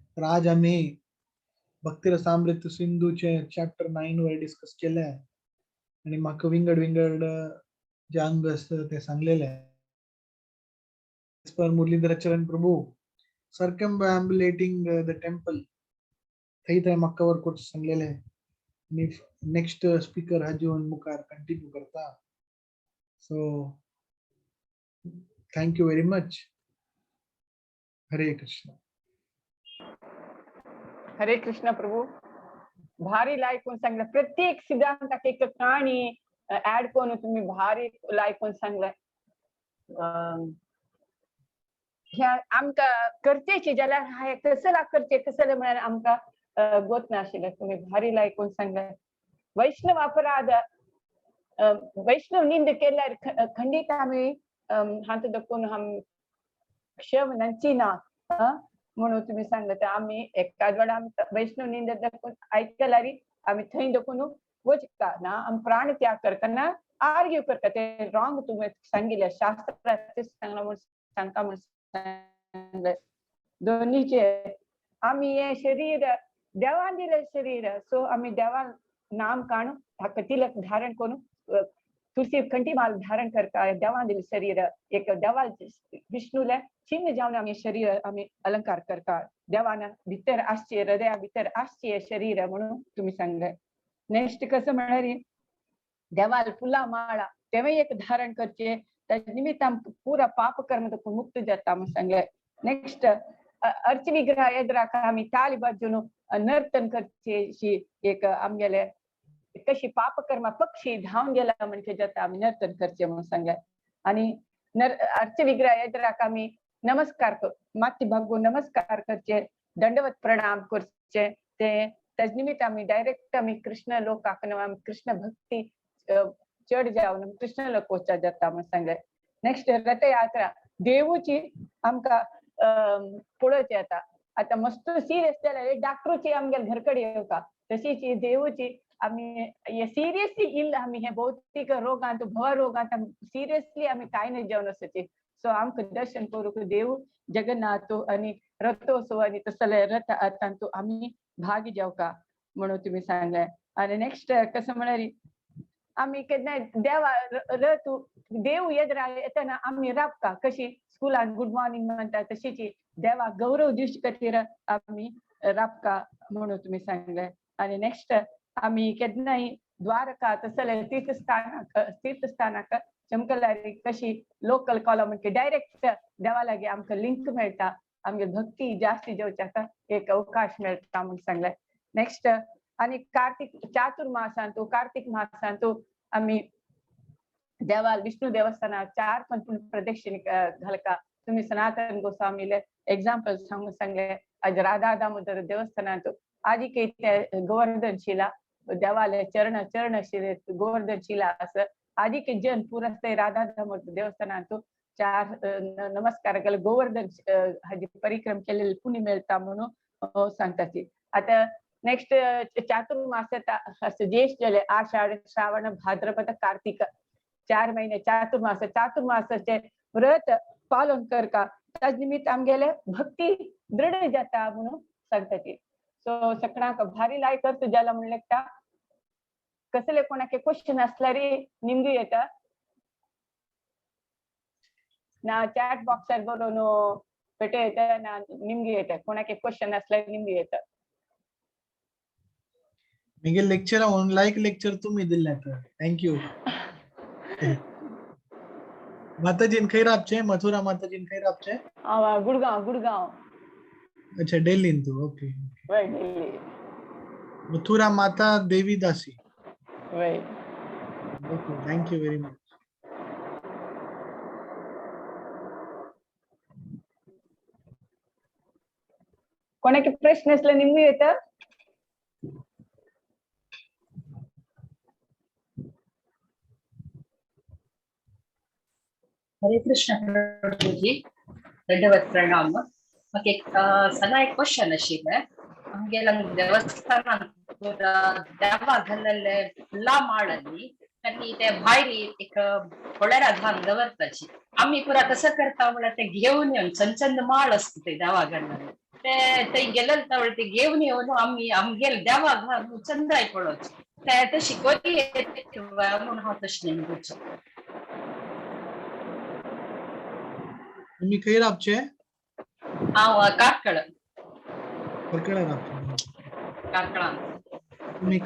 तर आज आम्ही भक्तिरसामृत सिंधूचे चॅप्टर 9 वर डिस्कस केलंय आणि माका विंगड जे अंग असतं ते सांगलेलं आहे पर मुरलीधर चरण प्रभू circumambulating the temple थंय त्या मक्कावर कोट सांगलेलं आहे आणि नेक्स्ट स्पीकर हा जीवन मुखार कंटिन्यू करता so thank you very much हरे कृष्ण हरे कृष्ण प्रभू भारी लायकून सांगलं प्रत्येक सिद्धांताक एक कहाणी ऍड करून तुम्ही भारी लायकून सांगलं ह्या आमका करतेची ज्याला हाय कसं करते कसं म्हणाल आमका गोत नाशिल तुम्ही भारी लायकून सांगलं वैष्णव अपराध वैष्णव निंद केल्यावर खंडित आम्ही हात दखून हम क्षम नंची ना म्हणून तुम्ही सांगत आम्ही एकाच वेळा वैष्णव निंद दखून ऐकल्यारी आम्ही थंय दखून वचका ना आम प्राण त्याग करताना आर्ग्यू करता ते रॉंग तुम्ही सांगितलं शास्त्रात सांगला म्हणून सांगता म्हणून दोन्हीचे आम्ही हे शरीर देवान दिले शरीर सो आम्ही देवा नाम काढू हा तिलक धारण करू तुळशी कंठीमाल धारण करता देवान दिले शरीर एक देवा विष्णूला चिन्ह जाऊन आम्ही शरीर आम्ही अलंकार करता देवाना भितर आसचे हृदया भितर आसचे शरीर म्हणून तुम्ही सांगले नेक्स्ट कसं म्हणाली देवाल फुला माळा तेव्हा एक धारण करचे त्या निमित्त पुरा पाप कर्म मुक्त जाता म्हणून सांगले नेक्स्ट अर्च विग्रह एद्राक आम्ही ताली बाजून नर्तन करचे एक आमगेले कशी पापकर्मा पक्षी धावून गेला म्हणजे जाता आम्ही नर्तन करचे म्हणून सांगले आणि अर्च विग्रह एद्राक आम्ही नमस्कार माती भागू नमस्कार करचे दंडवत प्रणाम करचे ते त्याच निमित्त आम्ही डायरेक्ट आम्ही कृष्ण लोकाक कृष्ण भक्ती चढ जाऊन कृष्ण लोक वचा जाता म्हणून सांगले नेक्स्ट रथयात्रा देवूची आमका पुढे आता आता मस्त सिरियस जाल्यार डॉक्टरची आमगे घरकडे येवका तशीची देवूची आम्ही सिरियसली इल आम्ही हे भौतिक रोगांत भव रोगांत सिरियसली आम्ही काय नाही जेवण असायचे सो आमक दर्शन करूक देव जगन्नाथ आणि रथोत्सव आणि तसले रथ तांतू आम्ही भागी जावका म्हणून तुम्ही सांगले आणि नेक्स्ट कसं म्हणाली आम्ही केन्ना देवा र तू देव येद्र येतना आम्ही राबता कशी स्कुलान गुड मॉर्निंग म्हणता तशीची देवा गौरव दिवशी खातीर आम्ही राबता म्हणून तुम्ही सांगले. आणि नेक्स्ट आम्ही केन्नाय द्वारका तसले तीर्थस्थानाक चमकल्यारी कशी लोकल कॉलम म्हणजे डायरेक्ट देवा लागी आमकां लिंक मेळटा, आमगे भक्ती जास्ती जेवच्याक एक अवकाश मेळटा म्हणून सांगले. नेक्स्ट आणि कार्तिक मासांतू आम्ही देवा विष्णू देवस्थानात 4 प्रदक्षिणे घालका. तुम्ही सनातन गोस्वामीले एक्झाम्पल सांगून सांगले. आज राधा दामोदर देवस्थानात आजी के गोवर्धन शिला देवालय चरण शिले गोवर्धन शिला असं आजी के जन पुरस्ते राधा दामोदर देवस्थानात 4 नमस्कार केले गोवर्धन हाजी परिक्रम केलेले पुण्य मिळता म्हणून सांगतात. आता नेक्स्ट चातुर्मासात असं ज्येष्ठ झाले आषाढ श्रावण भाद्रपद कार्तिक 4 महिने चातुर्मासाचे व्रत पालन करका त्याच निमित्त आमगेले भक्ती दृढ जाता म्हणून सांगतात. सो सगळ्यांक भारी लायक तुझ्याला म्हणले का कसले कोणाके क्वेश्चन असल्यारी निमगी येता ना चॅट बॉक्सर बरोवन पेटे येता ना निमगी येता कोणाके क्वेश्चन असल्यारी निमगी येता. मिगे लेक्चर ऑन लाइक लेक्चर तुम्ही दिला तर थँक्यू. माताजीन खैर आपचे मथुरा माताजीन खैर आपचे गुड़गांव अच्छा दिल्ली तो okay right Delhi Mathura Mata Devi Dasi right okay thank you very much. कोणाके प्रश्न असले निम्मी येतं. हरे कृष्ण प्रभुजी दंडवत प्रणाम. म्हाका एक सदा एक क्वेश्चन आशिल्ले. आमगेला देवस्थानान देवा घाल्लेले फुलां माळ आनी ते भायर एक खोळेरा घालून दवरताची. आम्ही पुरा कसं करता म्हळ्यार ते घेवन येवन चंद माळ असता ते देवा घाललेले ते थंय गेलेले तावळे ते घेवन येवन आम्ही आमगेले देवा घालून चंदाय पळोवची. ते तशी कोरी म्हणून हांव तशें नेमकें तुम्ही खैर आपचे हांव कारकळ कारकळा तुम्ही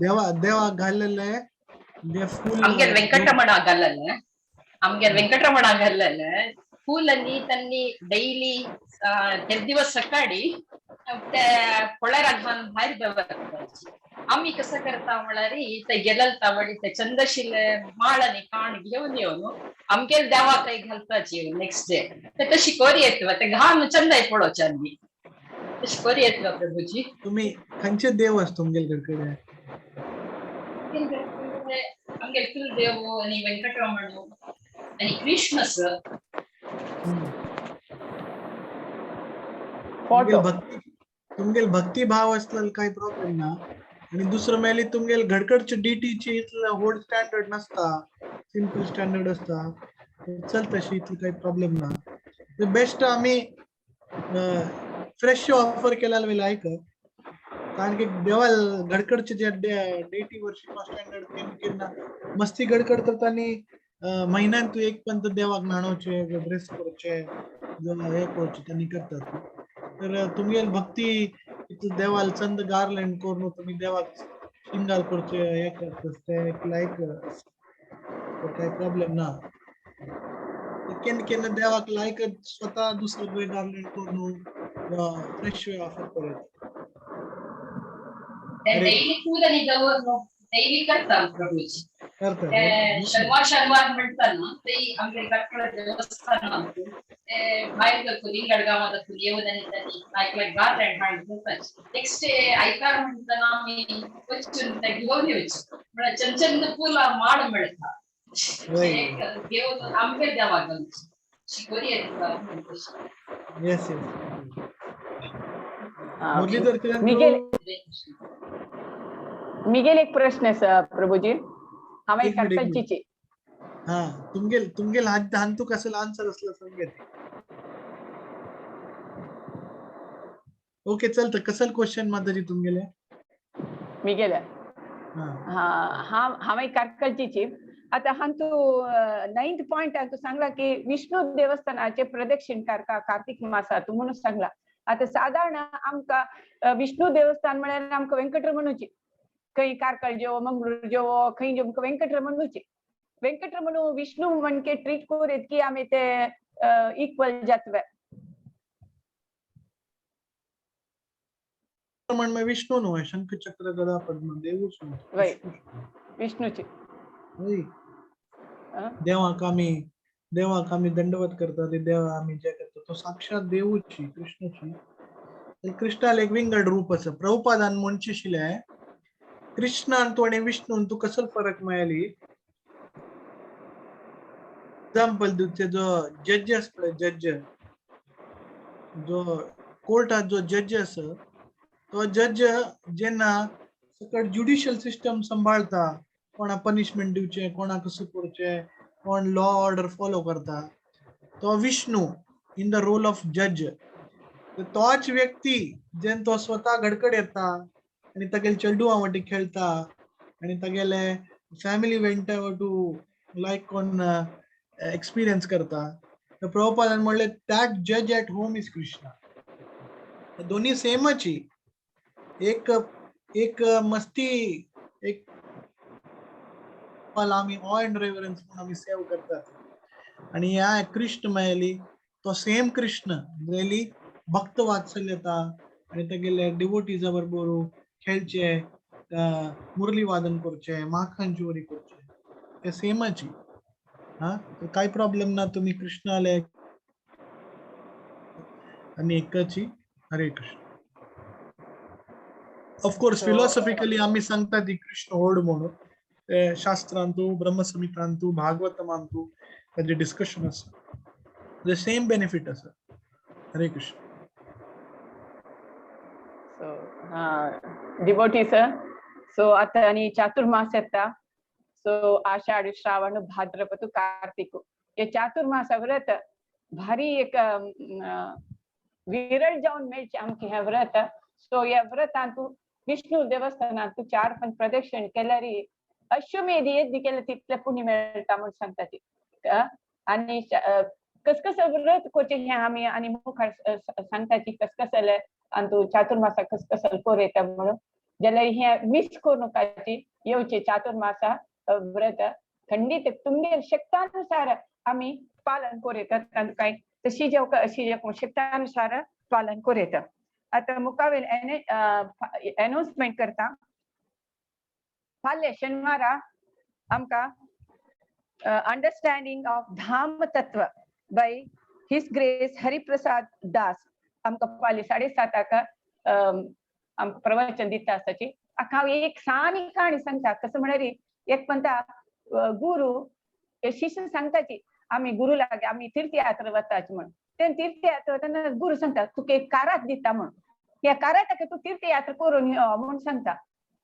देवा घाललेले जे फूल आमगेर वेंकटरमणा घाललेले फूल आनी त्यांनी डेली ते दिवस सकाळी ते खोळेरा घालून भायर दवरताची. आम्ही कसं करता म्हळ्यार ते गेलेले तावडी ते चंदशिले माळ आनी काण घेवन येवन आमगेर देवाक घालपाची नेक्स्ट डे. ते तशी कोरी येतवा ते घालून चंदाय पळोवचे आमी तशी कोरी येतवा प्रभुजी. तुम्ही खंयचे देव आस तुमगेलकडे आमगे कुलदेव आणि वेंकटरमण आणि कृष्ण सर तुमगेल भक्ती भाव असलेला काही प्रॉब्लेम ना. आणि दुसरं मेली तुमगेल घडकडचे डीटीचे इथलं होल्ड स्टँडर्ड नसता सिंपल स्टँडर्ड असता चलतशी इथलं काही प्रॉब्लेम ना. बेस्ट आम्ही फ्रेश ऑफर केलेला वेळेला ऐक कारण की देवा गडकडचे जे डेटी वर्षी स्टँडर्ड केन्ना मस्ती गडकड करतानी महिन्यात तू एक पंत देवाक न्हाणोवचे ड्रेस करचे हे करचे त्यांनी करतात. तर तुमगे भक्ती इथं देवाला चंद गार्लँड करून तुम्ही देवाक शिंगार करचे हे करतात लाईक काही प्रॉब्लेम ना. केन्ना देवाक लायक स्वतः दुसरं वे गार्लँड करून फ्रेश वे ऑफर करत. डेली फूल आणि दवरनो डेली करता प्रभुजी. शनिवार म्हणताना ते आमच्या इकडे देवस्थान भायर करतो गडगावात येऊन आणि त्यांनी लायक गार्लँड हाडून नेक्स्ट डे आयतार म्हणताना आम्ही वचून ते घेऊन येवचे म्हणजे चंचंद फुलां माळ मिळता घेऊन आमच्या देवा घालची शिकोरी येता. येस मिगेल एक प्रश्न प्रभुजी हांवें कारकळचीचे हा तुमगेल हांतू कसं आन्सर असलं सांगेत. ओके चलतं कसं क्वेश्चन माताजी तुमगेले मिगेल हांव कारकळची आता हां तू 9th पॉइंट तू सांगला की विष्णू देवस्थानाचे प्रदक्षिण करता कार्तिक मासात म्हणून सांगला. आता साधारण आमका विष्णू देवस्थान म्हळ्यार आमकां वेंकटरमणूची खंय कारकळ जेवो मंगळूर जेवो खंय जे आमकां वेंकटरमणूची वेंकटरमणू विष्णू म्हणके ट्रीट कोरीत की आमी ते इक्वल जातवे. में विष्णु नो है शंख चक्र गदा पद्म देवूच नो वय विष्णूची देवाक आमी दंडवत करता ते देवा आमी जे करता तो साक्षात देवूची कृष्णाची. कृष्णाला एक विंगड रूप आसा. प्रभुपादान म्हणचे आशिल्ले कृष्णान तू आणि विष्णून तू कसलो फरक मेळ्ळी. एग्जाम्पल दिवचे जो जज आसता जज जो कोर्टात जो जज आसा तो जज जेन्ना सकट ज्युडिशियल सिस्टम सांभाळता कोणाक पनिशमेंट दिवचे कोणाक कसं करचे कोण लॉ ऑर्डर फॉलो करता तो Vishnu in the role of जज. तोच व्यक्ती जेन तो स्वता घडकड येता आणि तागेले चेडूआ वाटी खेळता आणि तागेले फॅमिली वेंट टू लायक कोण एक्सपिरियन्स करता. तर प्रभुपादान म्हणले दॅट जज एट होम इज कृष्णा. दोन्ही सेमची. एक मस्ती एक आम्ही ऑ अँड रेव्हरन्स म्हणून आम्ही सेव करतात आणि ह्या कृष्ण मेळ्ळी तो सेम कृष्ण रियली भक्त वात्सल्यता आणि तेगेले डिवोटीजा बरोबर खेळचे मुरली वादन करचे माखन चोरी करचे ते सेमची. काय प्रॉब्लेम ना तुम्ही कृष्णाले आणि एकाची. हरे कृष्ण. ऑफकोर्स फिलॉसॉफिकली आम्ही सांगता की कृष्ण होड म्हणून शास्त्रांतू ब्रह्मसमित्रांतू भागवतमांतू त्याचे डिस्कशन असतं सेम बेनिफिट असं. हरे कृष्ण. डिवोटीज सो आता आणि चातुर्मास येता. सो आषाढ श्रावण भाद्रपद कार्तिक हे चातुर्मास व्रत भारी एक विरळ जाऊन मेळचे आमचे हे व्रत. सो या व्रतांतू विष्णू देवस्थानात 4-5 प्रदक्षिण केल्यारी अश्वमेध यज्ञ केलं तिथलं पुण्य मिळता म्हणून सांगतात. आणि कसकस व्रत कोचे हे आम्ही आणि मुखार सांगतात की कसकसल आणि तू चातुर्मासा कसकसल कोर येता म्हणून जाल्यार हे मिस करू नकाची येवचे चातुर्मासा व्रत खंडित तुमगे शक्तानुसार आम्ही पालन करू येतात काय तशी जेव शक्तानुसार पालन करू येतात. आता मुकावेल अनाउन्समेंट करता. फाल्या शनिवारा आमका अंडरस्टँडिंग ऑफ धाम तत्व by his grace Hariprasad Das आमका फाल्या 7:30 आमका प्रवचन दिता आसाची. हांव एक सानी काणी सांगता. कसं म्हळ्यार एक म्हणटा गुरु शिष्य सांगताची आम्ही गुरु लागे आम्ही तीर्थयात्रा वताची म्हणून. ते तीर्थयात्रा वतना गुरु सांगता तुका एक कारात दिता म्हणून. या काराताक तू तीर्थयात्रा करून म्हणून सांगता.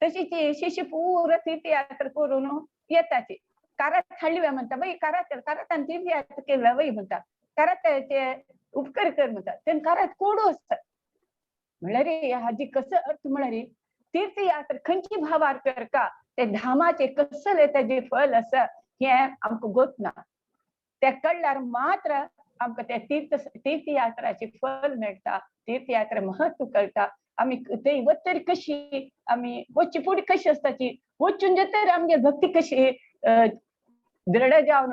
तशी शिष्य पूर्ण तीर्थयात्रा करून येताची. कारात हाडली म्हणता बाई कारातान तीर्थयात्रा केलं बाई म्हणता. काराताचे उपकार कर म्हणता. ते कारात कोडू असतात म्हळ्यार हाजी कसं अर्थ म्हळ्यार तीर्थयात्रा खंयची भावार करता ते धामाचे कसले त्याचे फल आसा हे आमकां गोतना. ते कळल्यार मात्र आमकां ते तीर्थयात्राचे फल मेळटा. तीर्थयात्रा महत्व कळटा. आम्ही ते वतर कशी आम्ही वच्ची फुडें कशी आसताची वचून तर आमगे भक्ती कशी दृढ जावन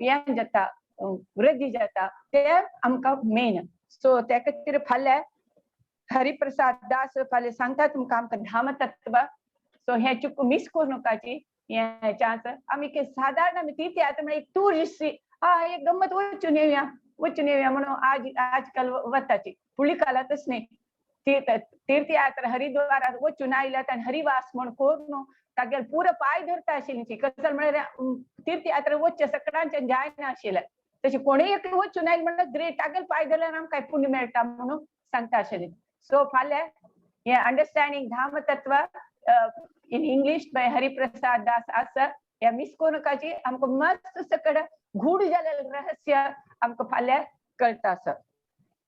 हें जाता वृद्धी जाता ते आमकां मेन. सो त्या खातीर फाल्यां हरिप्रसाद दास फाल्यां सांगता तुमकां आमकां धाम तत्व. सो हे चूक मिस करू नकाची हे चान्स. आम्ही साधारण आम्ही तीर्थयात्रा म्हणजे टुरिस्ट एक गंमत वचून येऊया म्हणून आजकाल वताची. फुडली काळातच नाही. तीर्थयात्रा हरिद्वारात वचून आयल्यात आणि हरिवास म्हण करून तागेल पुरो पाय धरता आशिल्ली. कसं म्हळ्यार तीर्थयात्रा वच्चे सगळ्यांचे जायना आशिल्लें. तशें कोणूय एक वचून आयले म्हणल्यार ग्रेट तागेल पाय धरल्यार आमकां पुण्य मेळटा म्हणून सांगता आशिल्लीं. सो फाल्यां हे अंडरस्टँडिंग धाम तत्व in English by Hariprasad Das आसा. या मिस करू नकाची. आमकां मस्त सकड गूढ जालेलें रहस्य आमकां फाल्यां कळटा आसा.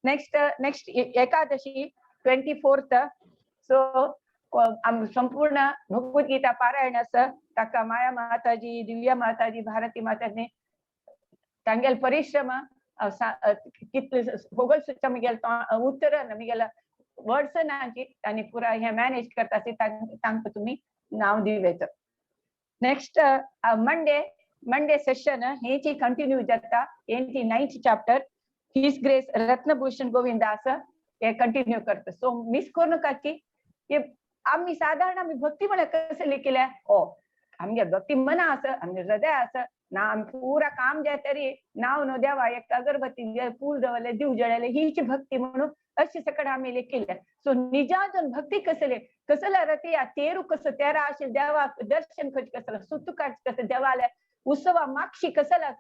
Next Ekadashi 24th. सो संपूर्ण भगवद्गीता पारायण असं ताका माया माताजी, दिव्या माताजी, भारती माताजी तांगेल परिश्रम कितले होगल सुचा मिगेल उत्तर मिगेल वर्ड्स नाची आणि पुरा हे मॅनेज करता तांक तुम्ही नाव दिवेत. नेक्स्ट मंडे सेशन हेची कंटिन्यू जाता हेची 9th chapter his grace Ratnabhushan Govindas हे कंटिन्यू करता. सो मिस करू नका की आम्ही साधारण आम्ही भक्ती म्हणा कसं लिहिलेलं हो आमगे भक्ती मना असं आमगे हृदय असं ना आम पूरा काम जे तरी नाव नो देवा एक अगरबत्ती पूल दवले दिव जळले हीची भक्ती म्हणून अशी सकड आम्ही लिहिलेलं. सो निजाजन भक्ती कसला रती आ तेरू कसं तेरा असे देवा दर्शन कसं सुतुकाच कसं देवाला उत्सवा मागशी कसला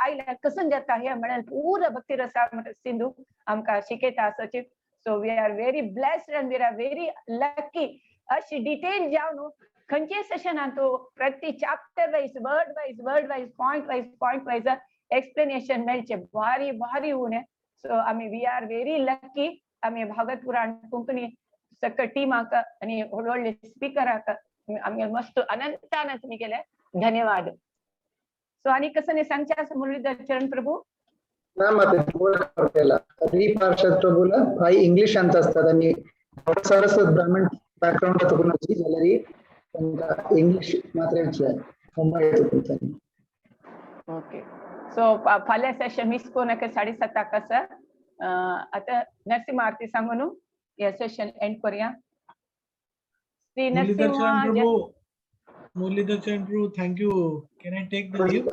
आईला कसं जाता हे म्हणाल पूर्ण भक्ती रसा सिंधू आमका शिकयता असची. So we are very blessed and we are very lucky अशी डिटेल जावन खंयचे सेशन तो प्रति chapter wise point wise explanation मेळचे भारी भारी उणे. सो आम्ही वी आर व्हेरी लकी आम्ही भागवत पुराण कोंकणी सक टीमाक आणि व्हडले स्पीकराक आम्ही मस्त अनंतान तुम्ही केले धन्यवाद. सो आणि कसं सांगच्या मुरलीधर चरण प्रभू प्रभूला काही इंग्लिश शांत असतात आणि सरस ब्राह्मण बॅकग्राऊंड कोणाची ज्वेलरी इंग्लिश मात्र ओके. सो फाल्या सेशन मिस को नका 7:30 कसं आता नरसिंह आरती सांगून या सेशन एंड करूया. Shri Narasimha Muralidhar Charan Prabhu thank you. Can I take the leave?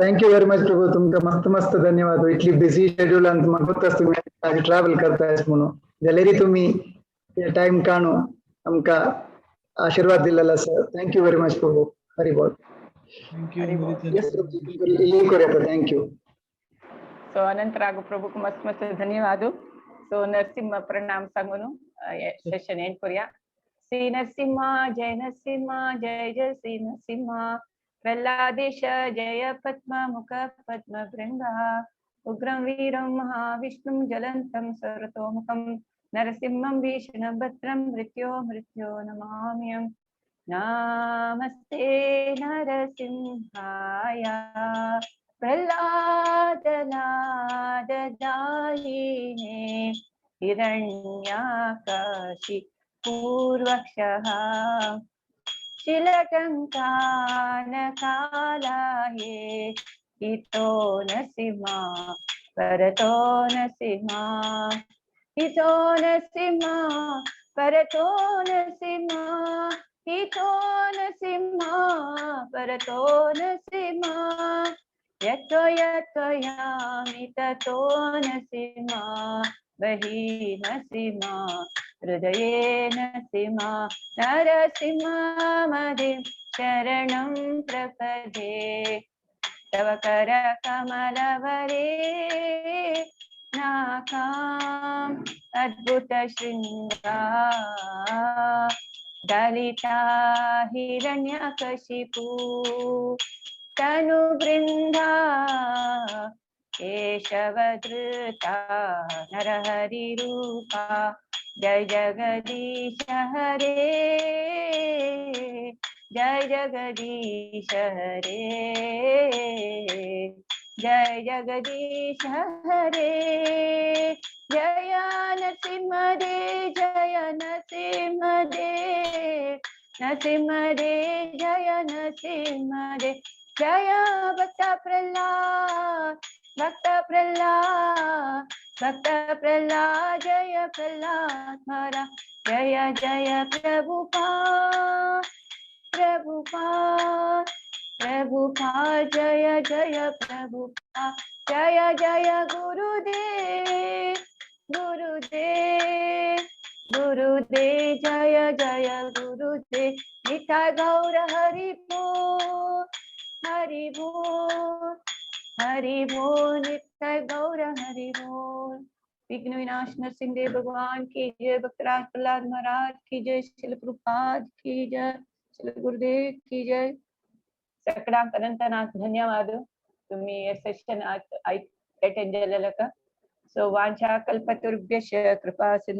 Thank you very much Prabhu तुमका मस्त धन्यवाद. इतली बिझी शेड्यूल आणि तुम्हाला होतच तुम्ही ट्रॅव्हल करताय म्हणून ज्वेलरी तुम्ही टाइम काढून आमका आशीर्वाद दिलेला सर. थँक्यू व्हेरी मच प्रभू. हरी बोल. थँक्यू. सो अनंतराग प्रभू मस्त धन्यवाद. सो नरसिंह प्रणाम सांगून सेशन एंड करूया. श्री नरसिंह जय जय श्री नरसिंह. प्रल्हादेश जय पद्म मुख पद्म वृंदा. उग्रं वीरं महाविष्णुं ज्वलन्तं सर्वतोमुखं नरसिंहं भीषणं भद्रं मृत्यो नमाम्यहम्. नमस्ते नरसिंहाय प्रह्लादनाददायिने हिरण्याकाशि पूर्वक्षः शिलटङ्कानकालाये हितो नरसिंहा परतो नरसिंहा हितो नरसिंहा परतो नरसिंहा हितो नरसिंहा परतो नरसिंहा यतो यतोयामि ततो नरसिंहा बहि नरसिंहा हृदये नरसिंहा नरसिंहमदिं शरणं प्रपदे तव कर कमलवरे नाकाम् अद्भुत शृङ्गार दलिता हिरण्यकशिपु तनुभृन्दा केशवधृता नरहरिरूपा जय जगदीश हरे जय जगदीश हरे जय जगदीश हरे जय नरसिंहदेव जय नरसिंहदेव नरसिंहदेव जय नरसिंहदेव जय भक्त प्रह्लाद जय प्रह्लाद हरा जय जय प्रभुपाद जय जय प्रभुपाद जय जय गुरुदेव जय जय गुरुदेव निताय गौर हरि बोल हरि बोल निताय गौर हरि बोल. विघ्न विनाश नरसिंह देव भगवान की जय. भक्तराज प्रहलाद महाराज की जय. शिल प्रभुपाद की जय. शिल गुरुदेव की जय. सगळ्यांक अनंतनाथ धन्यवाद तुम्ही सेशन अटेंड केलेलं का. सो वांछा कल्पतरुभ्यश्च कृपा सिंधु